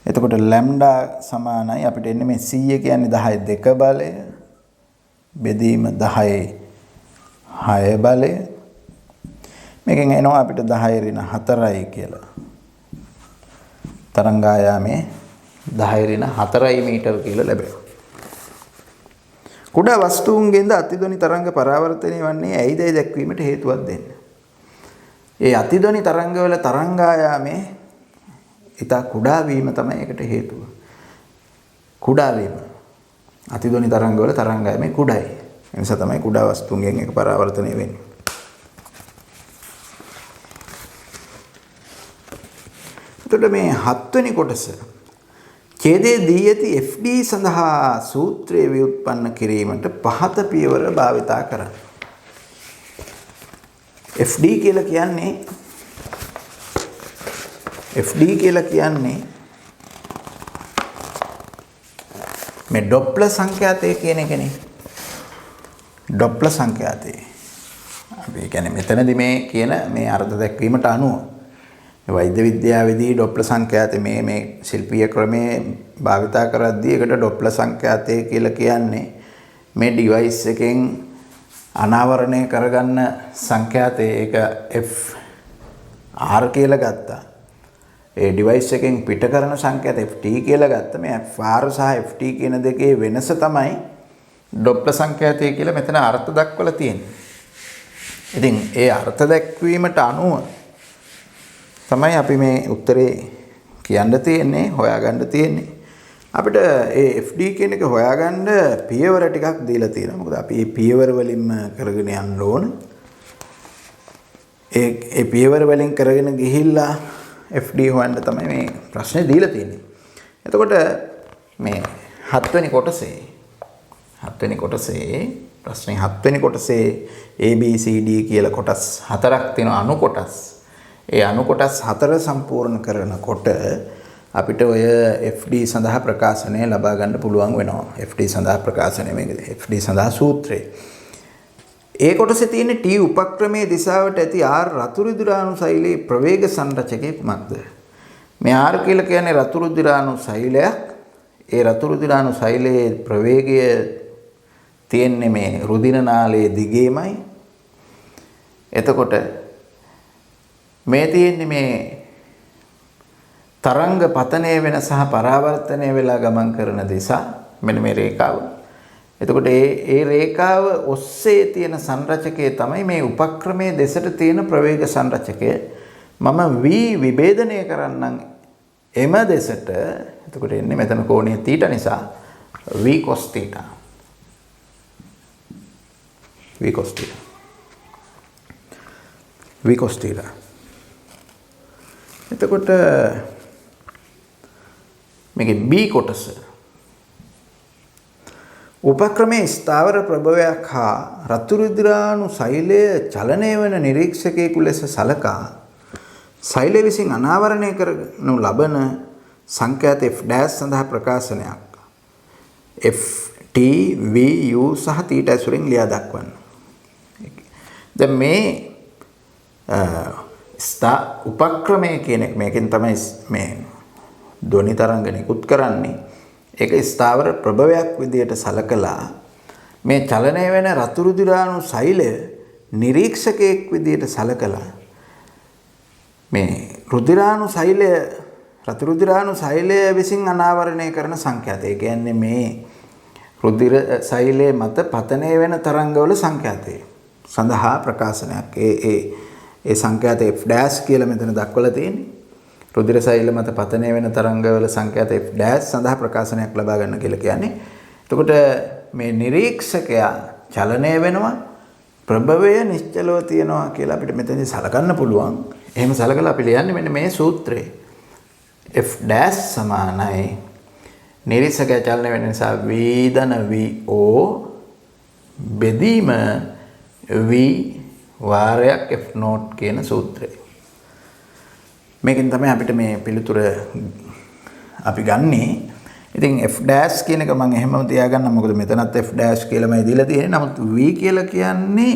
එතකොට ලැම්ඩා සමානයි අපිට එන්නේ මේ 100 කියන්නේ 10 2 බලය බෙදීම 10 6 බලය. මේකෙන් එනවා අපිට 10 ඍණ 4යි කියලා. තරංගායාමයේ 10 ඍණ 4යි මීටර කියලා ලැබෙනවා. කුඩා වස්තුන්ගෙන්ද අතිධ්වනි තරංග පරාවර්තනය වන්නේ ඇයිදයි දැක්වීමට හේතුවක් දෙන්න. ඒ අතිධ්වනි තරංගවල තරංගායාමයේ ඉතා කුඩා වීම තමයි ඒකට හේතුව. කුඩා වීම. අතිධ්වනි තරංගවල තරංගායාමයේ කුඩායි. ඒ නිසා තමයි කුඩා වස්තුන්ගෙන් ඒක පරාවර්තනය වෙන්නේ. එතකොට මේ 7 වෙනි කොටස ඡේදයේ දී ඇති FD සඳහා සූත්‍රයේ ව්‍යුත්පන්න කිරීමට පහත පියවර භාවිතා කරන්න. FD කියලා කියන්නේ මේ ඩොප්ලර් සංඛ්‍යාතය කියන එකනේ. ඩොප්ලර් සංඛ්‍යාතය. අපි කියන්නේ මෙතනදී මේ කියන මේ අර්ථ දැක්වීමට අනුව වෛද්‍ය විද්‍යාවේදී ඩොප්ලර් සංඛ්‍යාතය මේ ශිල්පීය ක්‍රමයේ භාවිතා කරද්දී ඒකට ඩොප්ලර් සංඛ්‍යාතය කියලා කියන්නේ මේ ඩිවයිස් එකෙන් අනාවරණය කරගන්න සංඛ්‍යාතය. ඒක FR කියලා ගත්තා. ඒ ඩිවයිස් එකෙන් පිට කරන සංඛ්‍යාත FT කියලා ගත්තා. මේ FR සහ FT කියන දෙකේ වෙනස තමයි ඩොප්ලර් සංඛ්‍යාතය කියලා මෙතන අර්ථ දක්වලා තියෙන්නේ. ඉතින් ඒ අර්ථ දැක්වීමට අනුව තමයි අපි මේ උත්තරේ කියන්න තියෙන්නේ, හොයාගන්න තියෙන්නේ. අපිට ඒ FD කියන එක හොයාගන්න පියවර ටිකක් දීලා තියෙනවා. මොකද අපි මේ පියවර වලින්ම කරගෙන යන්න ඕන. ඒ පියවර වලින් කරගෙන ගිහිල්ලා FD හොයන්න තමයි මේ ප්‍රශ්නේ දීලා තියෙන්නේ. එතකොට මේ 7 වෙනි කොටසේ ප්‍රශ්නේ 7 වෙනි කොටසේ ABCD කියලා කොටස් 4ක් තියෙනවා අනු කොටස්. ඒ අනු කොටස් 4 සම්පූර්ණ කරනකොට අපිට ඔය FD සඳහා ප්‍රකාශනය ලබා ගන්න පුළුවන් වෙනවා. FD සඳහා ප්‍රකාශනය මේකද FD සඳහා සූත්‍රය. ඒ කොටසේ තියෙන T උපක්‍රමයේ දිශාවට ඇති R රතු රුධිරාණු සෛලයේ ප්‍රවේග සංරචකයේ කුමක්ද? මේ R කියලා කියන්නේ රතු රුධිරාණු සෛලයක්. ඒ රතු රුධිරාණු සෛලයේ ප්‍රවේගය තියෙන්නේ මේ රුධිර නාලයේ දිගේමයි. එතකොට මේ තියෙන්නේ මේ තරංග පතනය වෙන සහ පරාවර්තනය වෙලා ගමන් කරන දිශා. මෙන්න මේ රේඛාව. එතකොට ඒ රේඛාව ඔස්සේ තියෙන සංරචකය තමයි මේ උපක්‍රමයේ දෙසට තියෙන ප්‍රවේග සංරචකය. මම V විභේදනය කරන්නම් එම දෙසට. එතකොට එන්නේ මෙතන කෝණය θ නිසා V cos θ. V cos θ. V cos θ. එතකොට මේකේ B කොටස උපක්‍රමයේ ස්ථාවර ප්‍රභවයක් හා රතු රුධිරාණු සෛලය චලනය වන නිරීක්ෂකයෙකු ලෙස සලකා සෛලය විසින් අනාවරණය කරනු ලබන සංඛ්‍යාත F' සඳහා ප්‍රකාශනයක් F T V U සහ θ ඇසුරින් ලියා දක්වන්න. දැන් මේ උපක්‍රමය කියන එක මේකෙන් තමයි මේ ධ්වනි තරංග නිකුත් කරන්නේ. ඒක ස්ථාවර ප්‍රභවයක් විදියට සලකලා මේ චලනය වෙන රතු රුධිරාණු සෛලය නිරීක්ෂකයෙක් විදියට සලකලා මේ රතු රුධිරාණු සෛලය විසින් අනාවරණය කරන සංඛ්‍යාත. ඒ කියන්නේ මේ රුධිර සෛලය මත පතනය වෙන තරංගවල සංඛ්‍යාතය සඳහා ප්‍රකාශනයක්. ඒ සංඛ්‍යාත F' කියලා මෙතන දක්වලා තියෙන්නේ. රුධිර සෛල මත පතනය වෙන තරංගවල සංඛ්‍යාත F' සඳහා ප්‍රකාශනයක් ලබා ගන්න කියලා කියන්නේ. එතකොට මේ නිරීක්ෂකයා චලනය වෙනවා, ප්‍රභවය නිශ්චලව තියෙනවා කියලා අපිට මෙතනදී සලකන්න පුළුවන්. එහෙම සලකලා අපි ලියන්නේ මෙන්න මේ සූත්‍රය. F' සමානයි නිරීක්ෂකයා චලනය වෙන නිසා වේදන VO බෙදීම V වාරයක් F0 කියන සූත්‍රය. මේකෙන් තමයි අපිට මේ පිළිතුර අපි ගන්නේ. ඉතින් f dash කියන එක මම එහෙමම තියාගන්න. මොකද මෙතනත් f dash කියලාමයි දීලා තියෙන්නේ. නමුත් v කියලා කියන්නේ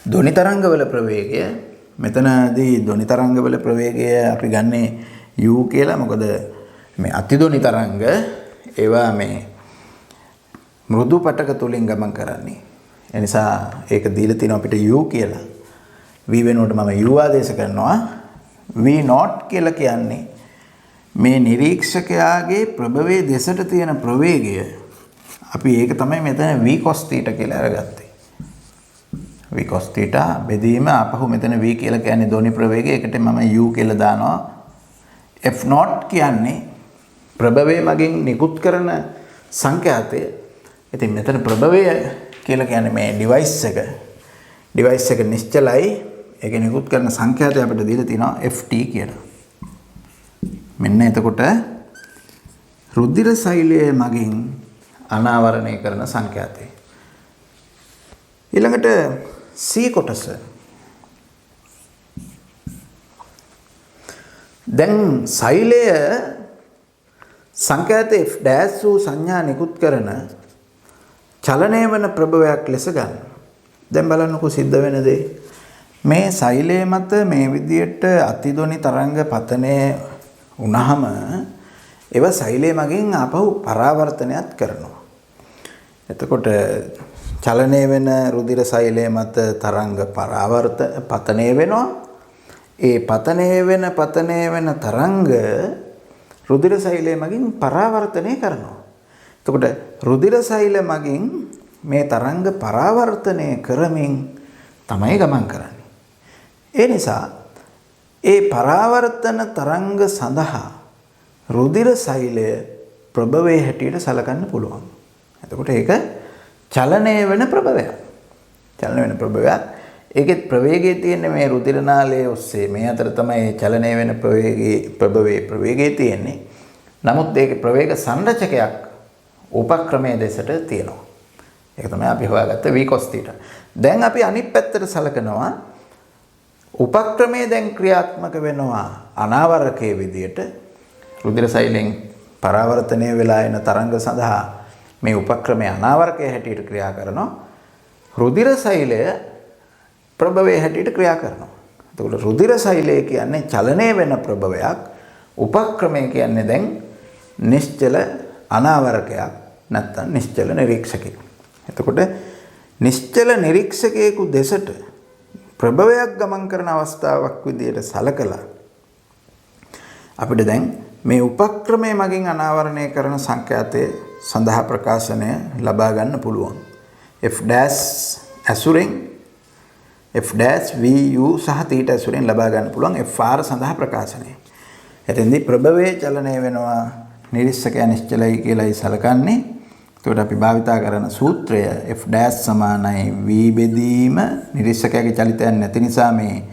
ධ්වනි තරංගවල ප්‍රවේගය. මෙතනදී ධ්වනි තරංගවල ප්‍රවේගය අපි ගන්නේ u කියලා. මොකද මේ අතිධ්වනි තරංග ඒවා මේ මෘදු පටක තුලින් ගමන් කරන්නේ. ඒ නිසා ඒක දීලා තියෙනවා අපිට u කියලා. v වෙනුවට මම u ආදේශ කරනවා. v not කියලා කියන්නේ මේ නිරීක්ෂකයාගේ ප්‍රභවයේ දෙසට තියෙන ප්‍රවේගය. අපි ඒක තමයි මෙතන v cos θ කියලා අරගත්තේ. v cos θ බෙදීම ආපහු මෙතන v කියලා කියන්නේ ධ්වනි ප්‍රවේගය. ඒකට මම u කියලා දානවා. f not කියන්නේ ප්‍රභවයේ මගින් නිකුත් කරන සංඛ්‍යාතය. ඉතින් මෙතන ප්‍රභවය කියලා කියන්නේ මේ ඩිවයිස් එක නිශ්චලයි. ඒක නිකුත් කරන සංඛ්‍යාතය අපිට දීලා තියෙනවා ft කියලා. මෙන්න එතකොට රුධිර සෛලය මගින් අනාවරණය කරන සංඛ්‍යාතය. ඊළඟට C කොටස. දැන් සෛලය සංඛ්‍යාත f dash වූ සංඥා නිකුත් කරන චලනය වන ප්‍රභවයක් ලෙස ගන්න. දැන් බලන්නකෝ සිද්ධ වෙන දේ. මේ සෛලය මත මේ විදියට අතිධ්වනි තරංග පතනය වුණාම ඒව සෛලය මගින් ආපහු පරාවර්තනයත් කරනවා. එතකොට චලනය වෙන රුධිර සෛලය මත තරංග පතනය වෙනවා. ඒ පතනය වෙන තරංග රුධිර සෛලය මගින් පරාවර්තනය කරනවා. එතකොට රුධිර සෛල මගින් මේ තරංග පරාවර්තනය කරමින් තමයි ගමන් කරන්නේ. ඒ නිසා ඒ පරාවර්තන තරංග සඳහා රුධිර සෛලය ප්‍රභවයේ හැටියට සලකන්න පුළුවන්. එතකොට ඒක චලනය වෙන ප්‍රභවයක්. ඒකෙත් ප්‍රවේගය තියෙන්නේ මේ රුධිර නාලයේ ඔස්සේ. මේ අතර තමයි චලනය වෙන ප්‍රභවයේ ප්‍රවේගය තියෙන්නේ. නමුත් ඒකේ ප්‍රවේග සංරචකයක් උපක්‍රමයේ දෙසට තියෙනවා. ඒක තමයි අපි හොයාගත්ත v cos θ. දැන් අපි අනිත් පැත්තට සලකනවා. උපක්‍රමයේ දැන් ක්‍රියාත්මක වෙනවා අනාවරකයේ විදියට. රුධිර සෛලෙන් පරාවර්තනය වෙලා එන තරංග සඳහා මේ උපක්‍රමයේ අනාවරකයේ හැටියට ක්‍රියා කරනවා. රුධිර සෛලය ප්‍රභවයේ හැටියට ක්‍රියා කරනවා. එතකොට රුධිර සෛලය කියන්නේ චලනය වෙන ප්‍රභවයක්. උපක්‍රමය කියන්නේ දැන් නිශ්චල අනාවරකයක් නැත්නම් නිශ්චල නිරීක්ෂකයෙක්. එතකොට නිශ්චල නිරීක්ෂකයෙකු දෙසට ප්‍රභවයක් ගමන් කරන අවස්ථාවක් විදියට සලකලා අපිට දැන් මේ උපක්‍රමයේ මගින් අනාවරණය කරන සංඛ්‍යාතය සඳහා ප්‍රකාශනය ලබා ගන්න පුළුවන්. f dash ඇසුරෙන් f dash v u සහ θ ඇසුරෙන් ලබා ගන්න පුළුවන් fr සඳහා ප්‍රකාශනය. එතෙන්දී ප්‍රභවයේ චලනය වෙනවා නිරීක්ෂකයා නිශ්චලයි කියලායි සලකන්නේ. එතකොට අපි භාවිතා කරන සූත්‍රය f dash සමානයි v බෙදීම නිරීක්ෂකයාගේ චලිතයක් නැති නිසා මේ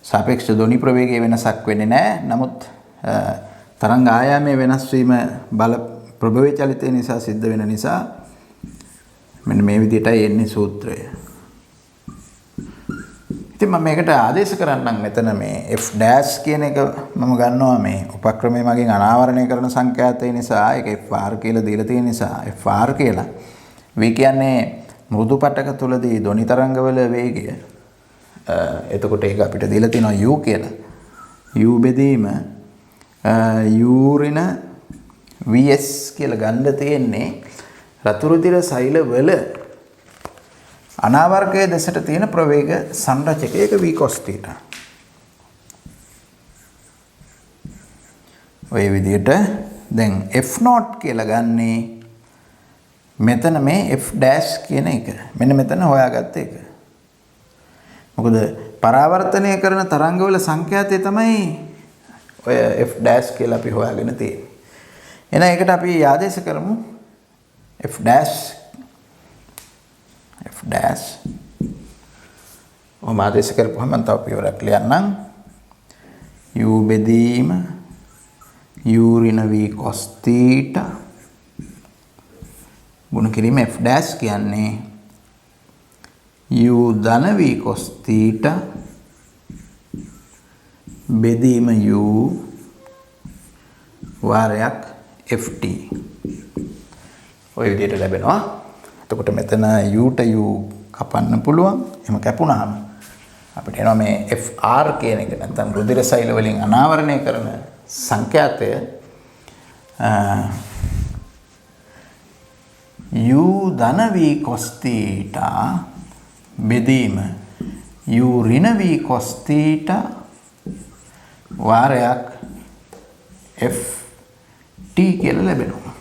සාපේක්ෂ ධ්වනි ප්‍රවේගයේ වෙනසක් වෙන්නේ නැහැ. නමුත් තරංග ආයාමයේ වෙනස් වීම බල ප්‍රභවයේ චලිතය නිසා සිද්ධ වෙන නිසා මෙන්න මේ විදිහටයි එන්නේ සූත්‍රය. ඉතින් මම මේකට ආදේශ කරන්නම් මෙතන මේ f dash කියන එක මම ගන්නවා මේ උපක්‍රමයේ මගින් අනාවරණය කරන සංඛ්‍යාතය නිසා ඒක fr කියලා දීලා තියෙන නිසා fr කියලා. v කියන්නේ මෘදු පටක තුලදී ධ්වනි තරංගවල වේගය. එතකොට ඒක අපිට දීලා තියෙනවා u කියලා. u බෙදීම u ඍණ vs කියලා ගන්න තියෙන්නේ රතු රුධිර සෛල වල අනාවර්කයේ දෙසට තියෙන ප්‍රවේග සංරචකයක v cos θ. ඔය විදිහට දැන් f not කියලා ගන්නේ මෙතන මේ f dash කියන එක. මෙන්න මෙතන හොයාගත්ත එක. මොකද පරාවර්තනය කරන තරංගවල සංඛ්‍යාතය තමයි ඔය f dash කියලා අපි හොයාගෙන තියෙන්නේ. එහෙනම් ඒකට අපි ආදේශ කරමු f dash ආදේශ කරපුවම මම තව පියවරක් ලියන්නම්. u බෙදීම u ඍණ v cos θ ගුණ කිරීම f dash කියන්නේ u ධන v cos θ බෙදීම u වාරයක් ft ඔය විදිහට ලැබෙනවා. එතකොට මෙතන u ට u කපන්න පුළුවන්. එහෙම කැපුණාම අපිට එනවා මේ fr කියන එක නැත්නම් රුධිර සෛල වලින් අනාවරණය කරන සංඛ්‍යාතය u ධන v cos θ බෙදීම u ඍණ v cos θ වාරයක් ft කියලා ලැබෙනවා.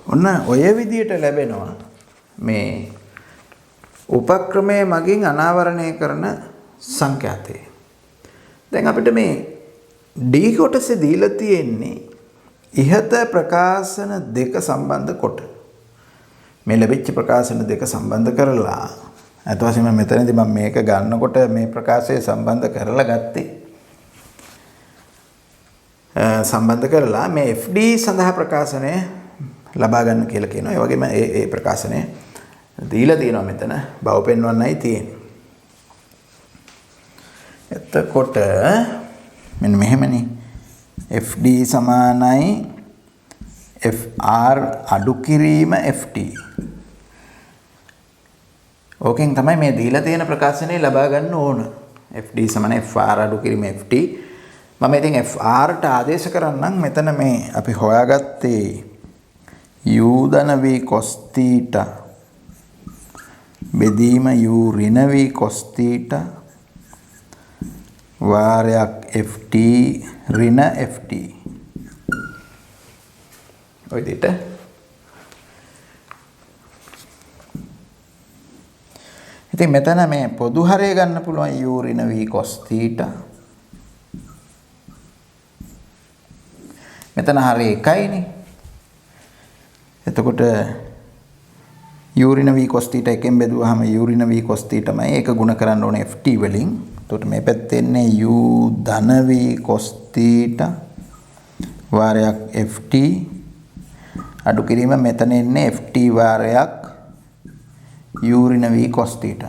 ඔන්න ඔය විදිහට ලැබෙනවා මේ උපක්‍රමයේ මගින් අනාවරණය කරන සංඛ්‍යාතය. දැන් අපිට මේ D කොටසේ දීලා තියෙන්නේ ඉහත ප්‍රකාශන දෙක සම්බන්ධ කොට. මේ ලැබිච්ච ප්‍රකාශන දෙක සම්බන්ධ කරලා අත වශයෙන්ම මෙතනදී මම මේක ගන්නකොට මේ ප්‍රකාශය සම්බන්ධ කරලා ගත්තේ. සම්බන්ධ කරලා මේ FD සඳහා ප්‍රකාශනය ලබා ගන්න කියලා කියනවා. ඒ වගේම ඒ ප්‍රකාශනය දීලා තියෙනවා මෙතන බව පෙන්වන්නයි තියෙන්නේ. එතකොට මෙන්න මෙහෙමනේ FD සමානයි FR අඩු කිරීම FT. ඕකෙන් තමයි මේ දීලා තියෙන ප්‍රකාශනය ලබා ගන්න ඕන. FD සමානයි FR අඩු කිරීම FT. මම ඉතින් FR ට ආදේශ කරන්නම්. මෙතන මේ අපි හොයාගත්තේ u ධන v cos θ බෙදීම u ඍණ v cos θ වාරයක් ft ඍණ ft. ඔය දෙට ඉතින් මෙතන මේ පොදු හරය ගන්න පුළුවන් u ඍණ v cos θ. මෙතන හරය එකයිනේ. එතකොට u ඍණ v cos θ එකෙන් බෙදුවාම u ඍණ v cos θ තමයි ඒක ගුණ කරන්න ඕනේ ft වලින්. එතකොට මේ පැත්තේ එන්නේ u ධන v cos θ වාරයක් ft අඩු කිරීම මෙතන එන්නේ ft වාරයක් u ඍණ v cos θ.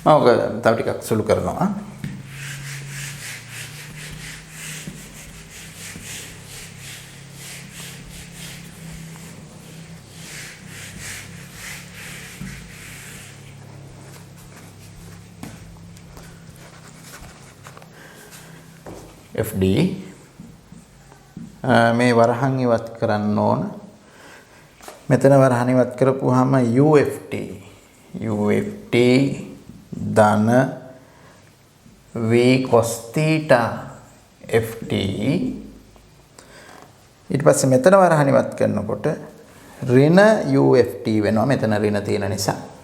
මම ඔක තව ටිකක් සුළු කරනවා. FD මේ වරහන් ඉවත් කරන්න ඕන. මෙතන වරහන් ඉවත් කරපුවාම UFT ධන v cos θ ft ඊට පස්සේ මෙතන වරහන් ඉවත් කරනකොට ඍණ UFT වෙනවා. මෙතන ඍණ තියෙන නිසා.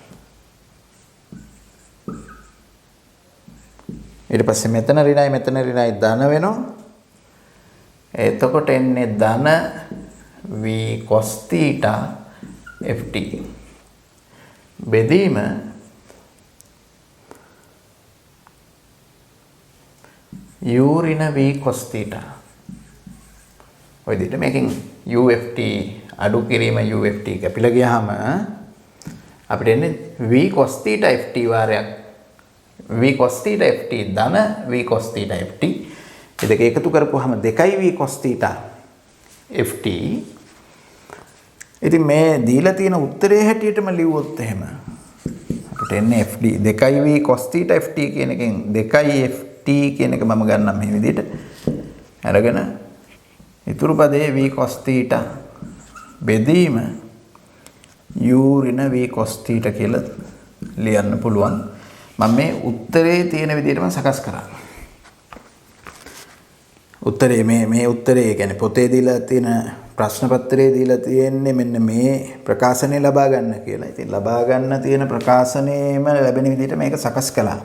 ඊට පස්සේ මෙතන ඍණයි මෙතන ඍණයි ධන වෙනවා. එතකොට එන්නේ ධන v cos θ ft බෙදීම u ඍණ v cos θ. ඔය දෙයට මේකෙන් UFT අඩු කිරීම UFT කැපිලා ගියාම අපිට එන්නේ v cos θ ft වාරයක් v cos θ ft ධන v cos θ ft. මේ දෙක එකතු කරපුවාම 2 v cos θ ft. ඉතින් මේ දීලා තියෙන උත්තරේ හැටියටම ලිව්වොත් එහෙම අපිට එන්නේ FD 2 v cos θ ft කියන එකෙන් 2 ft කියන එක මම ගන්නම් මේ විදිහට අරගෙන ඉතුරු පදේ v cos θ බෙදීම u ඍණ v cos θ කියලා ලියන්න පුළුවන්. මම මේ උත්තරේ තියෙන විදිහටම සකස් කරා. උත්තරේ මේ උත්තරේ කියන්නේ පොතේ දීලා තියෙන ප්‍රශ්න පත්‍රයේ දීලා තියෙන්නේ මෙන්න මේ ප්‍රකාශනය ලබා ගන්න කියලා. ඉතින් ලබා ගන්න තියෙන ප්‍රකාශනයේම ලැබෙන විදිහට මේක සකස් කළා.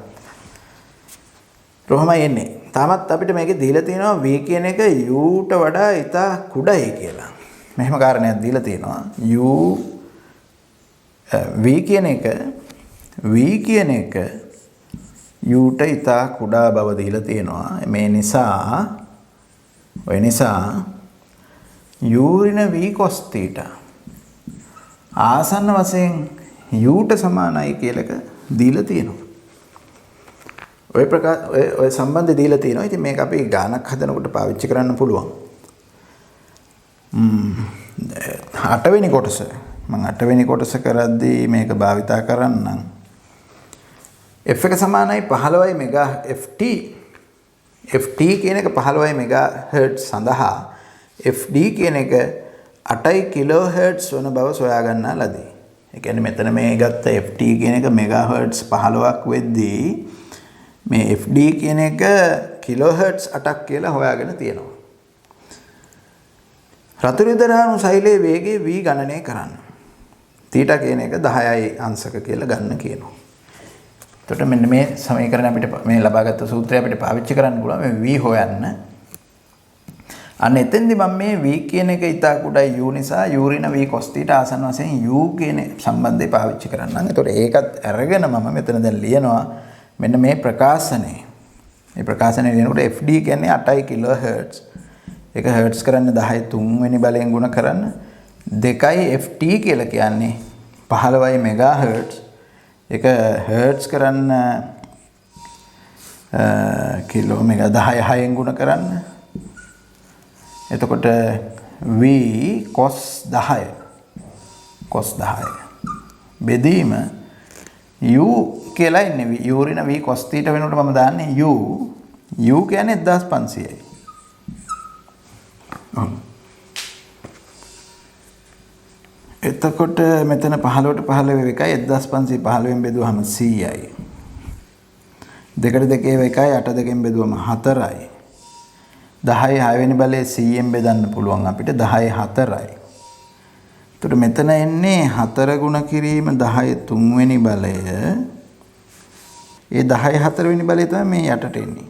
කොහොමයි එන්නේ? තාමත් අපිට මේකේ දීලා තියෙනවා v කියන එක u ට වඩා ඉතා කුඩායි කියලා. මෙහෙම කාරණයක් දීලා තියෙනවා. v කියන එක u ට ඉතා කුඩා බව දීලා තියෙනවා. මේ නිසා u ඍණ v cos θ ආසන්න වශයෙන් u ට සමානයි කියලා එක දීලා තියෙනවා. ඔය සම්බන්ධය දීලා තියෙනවා. ඉතින් මේක අපි ගානක් හදනකොට පාවිච්චි කරන්න පුළුවන්. 8 වෙනි කොටස මම 8 වෙනි කොටස කරද්දී මේක භාවිතා කරන්නම්. f එක සමානයි 15 මෙගා ft කියන එක 15 මෙගාහර්ට්ස් සඳහා fd කියන එක 8 කිලෝහර්ට්ස් වන බව සොයා ගන්නා ලදී. ඒ කියන්නේ මෙතන මේ ගත්ත ft කියන එක මෙගාහර්ට්ස් 15ක් වෙද්දී මේ fd කියන එක කිලෝහර්ට්ස් 8ක් කියලා හොයාගෙන තියෙනවා. රතුරුදරාණු සෛලයේ වේගය v ගණනය කරන්න. θ කියන එක 10යි අංශක කියලා ගන්න කියනවා. එතකොට මෙන්න මේ සමීකරණ අපිට මේ ලබාගත් සූත්‍රය අපිට පාවිච්චි කරන්න පුළුවන් මේ v හොයන්න. අන්න එතෙන්දී මම මේ v කියන එක ඉතා කුඩයි u නිසා u ඍණ v cos θ ආසන්න වශයෙන් u කියන සම්බන්ධය පාවිච්චි කරන්නම්. එතකොට ඒකත් අරගෙන මම මෙතන දැන් ලියනවා මෙන්න මේ ප්‍රකාශනය. මේ ප්‍රකාශනය ලියනකොට fd කියන්නේ 8 කිලෝහර්ට්ස්. ඒක හර්ට්ස් කරන්න 10 3 වෙනි බලයෙන් ගුණ කරන්න 2යි ft කියලා කියන්නේ 15යි මෙගාහර්ට්ස්. ඒක හර්ට්ස් කරන්න කිලෝ මෙගා 10 6න් ගුණ කරන්න. එතකොට v cos 10 බෙදීම u කියලා ඉන්නේ. u ඍණ v cos θ වෙනකොට මම දාන්නේ u කියන්නේ 1500යි. එතකොට මෙතන 15ට 15 එකයි 1515න් බෙදුවහම 100යි. 2ට 2 එකයි 8 2න් බෙදුවම 4යි. 10යි 6 වෙනි බලයේ 100න් බෙදන්න පුළුවන් අපිට 10යි 4යි. එතකොට මෙතන එන්නේ 4 ගුණ කිරීම 10 3 වෙනි බලය. ඒ 10යි 4 වෙනි බලය තමයි මේ යටට එන්නේ.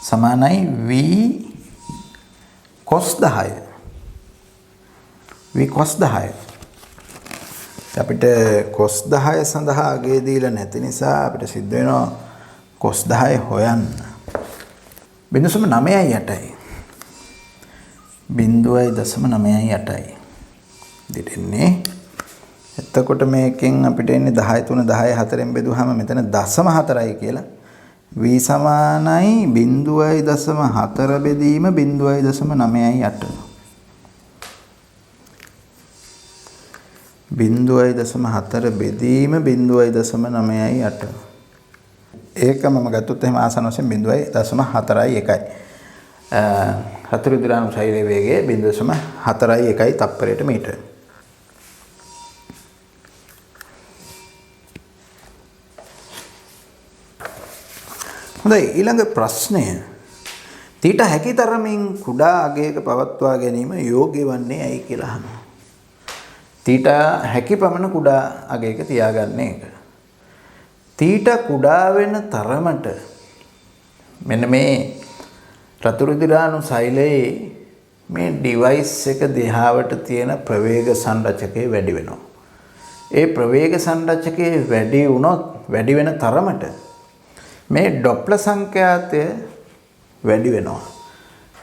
සමානයි v cos 10. v cos 10. අපිට cos 10 සඳහා අගය දීලා නැති නිසා අපිට සිද්ධ වෙනවා cos 10 හොයන්න. 0.98යි. 0.98යි. දෙන්නේ. එතකොට මේකෙන් අපිට එන්නේ 13 10 4න් බෙදුවාම මෙතන 0.4යි කියලා. v සමානයි 0.4 බෙදීම 0.98. 0.4 බෙදීම 0.98. ඒක මම ගත්තොත් එහෙම ආසන්න වශයෙන් 0.41යි. රතුරුදුරාණු සෛලයේ වේගය 0.41 තප්පරයට මීටර. හොඳයි ඊළඟ ප්‍රශ්නය. θ හැකි තරමින් කුඩා අගයක පවත්වා ගැනීම යෝග්‍ය වන්නේ ඇයි කියලා අහනවා. θ හැකි පමණ කුඩා අගයක තියාගන්න එක. θ කුඩා වෙන තරමට මෙන්න මේ රතුරුදුරාණු සෛලයේ මේ ඩිවයිස් එක දිහාවට තියෙන ප්‍රවේග සංරචකය වැඩි වෙනවා. ඒ ප්‍රවේග සංරචකයේ වැඩි වුණොත් වැඩි වෙන තරමට මේ ඩොප්ලර් සංඛ්‍යාතය වැඩි වෙනවා.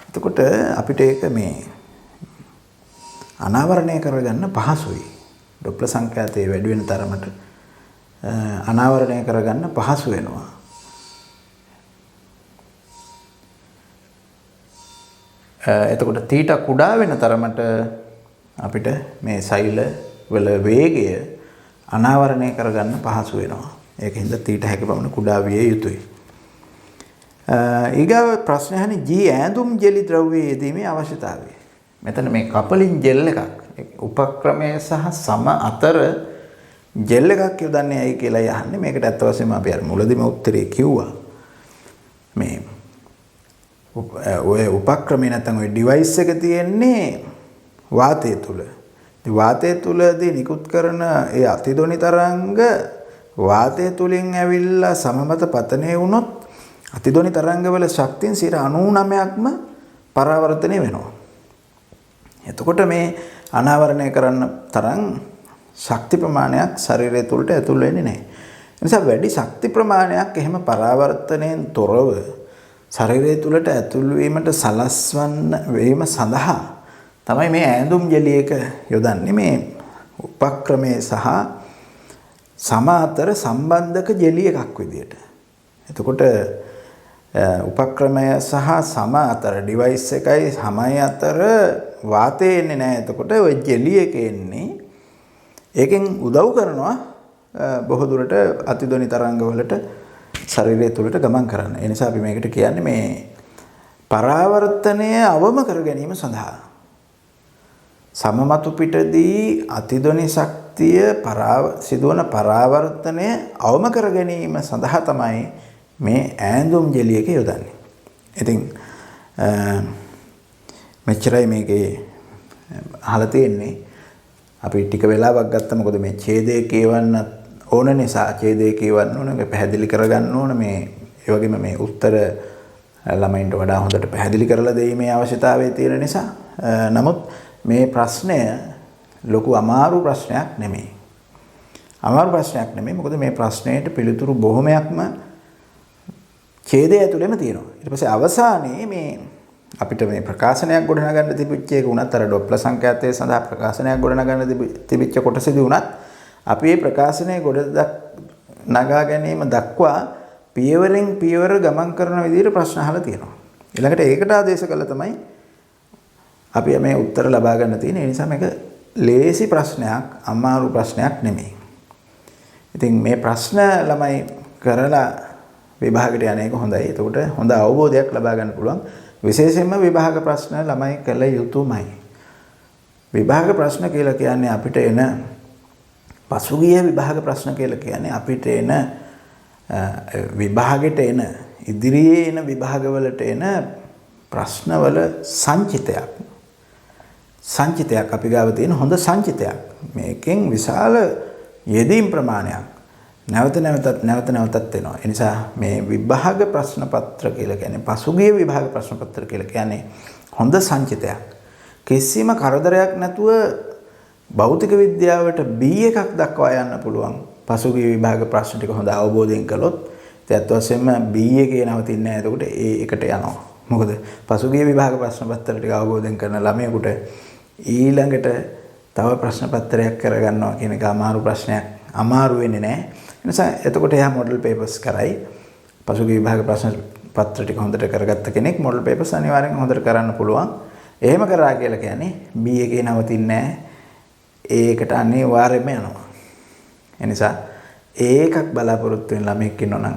එතකොට අපිට ඒක මේ අනාවරණය කරගන්න පහසුයි. ඩොප්ලර් සංඛ්‍යාතය වැඩි වෙන තරමට අනාවරණය කරගන්න පහසු වෙනවා. එතකොට θ කුඩා වෙන තරමට අපිට මේ සෛල වල වේගය අනාවරණය කරගන්න පහසු වෙනවා. ඒකින්ද θ හැකි පමණ කුඩා විය යුතුයි. ඊගාව ප්‍රශ්නය අහන්නේ G ඈඳුම් ජෙලි ද්‍රව්‍යයේ යෙදීමේ අවශ්‍යතාවය. මෙතන මේ කපලින් ජෙල් එකක් උපක්‍රමය සහ සම අතර ජෙල් එකක් යොදන්නේ ඇයි කියලා යහන්නේ. මේකට ඇත්ත වශයෙන්ම අපි අර මුලදීම උත්තරේ කිව්වා. මේ ඔය උපක්‍රමය නැත්නම් ඔය ඩිවයිස් එක තියෙන්නේ වාතය තුල. ඉතින් වාතය තුලදී නිකුත් කරන ඒ අතිධ්වනි තරංග වාතය තුලින් ඇවිල්ලා සමමත පතනය වුණොත් අතිධ්වනි තරංගවල ශක්තියෙන් 99%ක්ම පරාවර්තනය වෙනවා. එතකොට මේ අනාවරණය කරන්න තරම් ශක්ති ප්‍රමාණයක් ශරීරය තුළට ඇතුල් වෙන්නේ නැහැ. ඒ නිසා වැඩි ශක්ති ප්‍රමාණයක් එහෙම පරාවර්තනයෙන් තොරව ශරීරය තුළට ඇතුල් වීමට සලස්වන්න වීම සඳහා තමයි මේ ඈඳුම් ජෙලි එක යොදන්නේ. මේ උපක්‍රමයේ සහ සම අතර සම්බන්ධක ජෙලි එකක් විදියට. එතකොට උපක්‍රමය සහ සම අතර ඩිවයිස් එකයි සමයි අතර වාතය එන්නේ නැහැ. එතකොට ওই ජෙලි එක එන්නේ ඒකෙන් උදව් කරනවා බොහෝ දුරට අතිධ්වනි තරංග වලට ශරීරය තුළට ගමන් කරන්න. ඒ නිසා අපි මේකට කියන්නේ මේ පරාවර්තනය අවම කර ගැනීම සඳහා සමමතු පිටදී අතිධ්වනි ශක්තිය සිදුවන පරාවර්තනය අවම කර ගැනීම සඳහා තමයි මේ ඈඳුම් ජෙලි එක යොදන්නේ. ඉතින් මෙච්චරයි මේකේ අහලා තියෙන්නේ. අපි ටික වෙලාවක් ගත්තා මොකද මේ ඡේදය කියවන්න ඕන නිසා ඡේදය කියවන්න ඕන මේ පැහැදිලි කරගන්න ඕන මේ ඒ වගේම මේ උත්තර ළමයින්ට වඩා හොඳට පැහැදිලි කරලා දෙීමේ අවශ්‍යතාවය තියෙන නිසා නමුත් මේ ප්‍රශ්නය ලොකු අමාරු ප්‍රශ්නයක් නෙමෙයි. අමාරු ප්‍රශ්නයක් නෙමෙයි මොකද මේ ප්‍රශ්නයට පිළිතුරු බොහොමයක්ම ඡේදය ඇතුළෙම තියෙනවා. ඊට පස්සේ අවසානයේ මේ අපිට මේ ප්‍රකාශනයක් ගොඩනගන්න තිබිච්ච එක උනත් අර ඩොප්ලර් සංඛ්‍යාතය සඳහා ප්‍රකාශනයක් ගොඩනගන්න තිබිච්ච කොටසදී උනත් අපි මේ ප්‍රකාශනය නගා ගැනීම දක්වා පියවරෙන් පියවර ගමන් කරන විදිහට ප්‍රශ්න අහලා තියෙනවා. ඊළඟට ඒකට ආදේශ කළා තමයි අපි මේ උත්තර ලබා ගන්න තියෙන්නේ. ඒ නිසා මේක ලේසි ප්‍රශ්නයක්, අමාරු ප්‍රශ්නයක් නෙමෙයි. ඉතින් මේ ප්‍රශ්න ළමයි කරලා විභාගයට යන එක හොඳයි. එතකොට හොඳ අවබෝධයක් ලබා ගන්න පුළුවන්. විශේෂයෙන්ම විභාග ප්‍රශ්න ළමයි කළ යුතුමයි. විභාග ප්‍රශ්න කියලා කියන්නේ අපිට එන පසුගිය විභාග ප්‍රශ්න කියලා කියන්නේ අපිට එන විභාගෙට එන ඉදිරියේ එන විභාගවලට එන ප්‍රශ්නවල සංචිතයක් අපි ගාව තියෙන හොඳ සංචිතයක්. මේකෙන් විශාල යෙදීම් ප්‍රමාණයක් නැවත නැවතත් එනවා. ඒ නිසා මේ විභාග ප්‍රශ්න පත්‍ර කියලා කියන්නේ පසුගිය විභාග ප්‍රශ්න පත්‍ර කියලා කියන්නේ හොඳ සංචිතයක්. කිසිම කරදරයක් නැතුව භෞතික විද්‍යාවට B එකක් දක්වා යන්න පුළුවන්. පසුගිය විභාග ප්‍රශ්න ටික හොඳ අවබෝධයෙන් කළොත් ඒත් වශයෙන්ම B එකේ නවතින්නේ නැහැ. එතකොට A එකට යනවා. මොකද පසුගිය විභාග ප්‍රශ්න පත්‍ර ටික අවබෝධයෙන් කරන ළමයෙකුට ඊළඟට තව ප්‍රශ්න පත්‍රයක් කරගන්නවා කියන එක අමාරු ප්‍රශ්නයක්. අමාරු වෙන්නේ නැහැ. ඒ නිසා එතකොට එයා මොඩල් පේපර්ස් කරයි. පසුගිය විභාග ප්‍රශ්න පත්‍ර ටික හොඳට කරගත්ත කෙනෙක් මොඩල් පේපර්ස් අනිවාර්යෙන් හොඳට කරන්න පුළුවන්. එහෙම කරා කියලා කියන්නේ B එකේ නවතින්නේ නැහැ. ඒකට අනිවාර්යයෙන්ම යනවා. ඒ නිසා ඒකක් බලාපොරොත්තු වෙන ළමෙක් ඉන්නවා නම්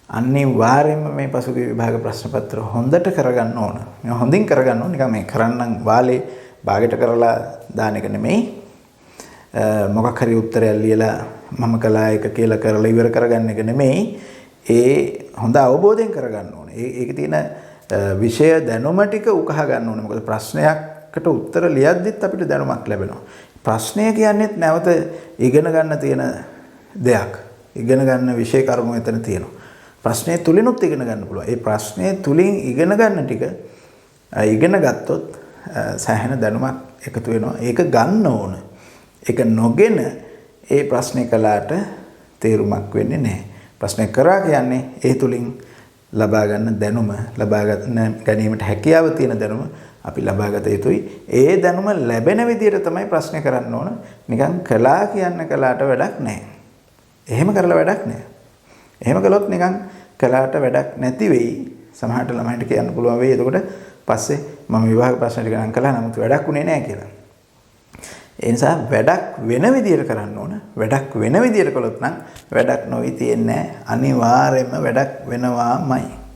අනිවාර්යයෙන්ම මේ පසුගිය විභාග ප්‍රශ්න පත්‍ර හොඳට කරගන්න ඕන. මේ හොඳින් කරගන්න ඕන. නිකන් මේ කරන්නම් වාලේ භාගයට කරලා දාන එක නෙමෙයි. මොකක් හරි උත්තරයක් ලියලා මම කළා එක කියලා කරලා ඉවර කරගන්න එක නෙමෙයි. ඒ හොඳ අවබෝධයෙන් කරගන්න ඕනේ. ඒකේ තියෙන විෂය දැනුම ටික උකහා ගන්න ඕනේ. මොකද ප්‍රශ්නයකට උත්තර ලියද්දිත් අපිට දැනුමක් ලැබෙනවා. ප්‍රශ්නය කියන්නේත් නැවත ඉගෙන ගන්න තියෙන දෙයක්. ඉගෙන ගන්න විෂය කර්ම එතන තියෙනවා. ප්‍රශ්නය තුලිනුත් ඉගෙන ගන්න පුළුවන්. ඒ ප්‍රශ්නය තුලින් ඉගෙන ගන්න ටික ඉගෙන ගත්තොත් සෑහෙන දැනුමක් එකතු වෙනවා. ඒක ගන්න ඕන. ඒක නොගෙන ඒ ප්‍රශ්නේ කළාට තේරුමක් වෙන්නේ නැහැ. ප්‍රශ්නේ කරා කියන්නේ ඒ තුලින් ලබා ගන්න දැනුම, ලබා ගන්න ගැනීමට හැකියාව තියෙන දැනුම අපි ලබා ගත යුතුයි. ඒ දැනුම ලැබෙන විදිහට තමයි ප්‍රශ්නේ කරන්න ඕන. නිකන් කළා කළාට වැඩක් නැහැ. එහෙම කරලා වැඩක් නැහැ. එහෙම කළොත් නිකන් කළාට වැඩක් නැති වෙයි. සමහරට ළමයින්ට කියන්න පුළුවන් වෙයි. එතකොට පස්සේ මම විභාග ප්‍රශ්න ටික නම් කළා නමුත් වැඩක් උනේ නැහැ කියලා. ඒ නිසා වැඩක් වෙන විදියට කරන්න ඕන. වැඩක් වෙන විදියට කළොත් නම් වැඩක් නොවි තියෙන්නේ නැහැ. අනිවාර්යයෙන්ම වැඩක් වෙනවාමයි.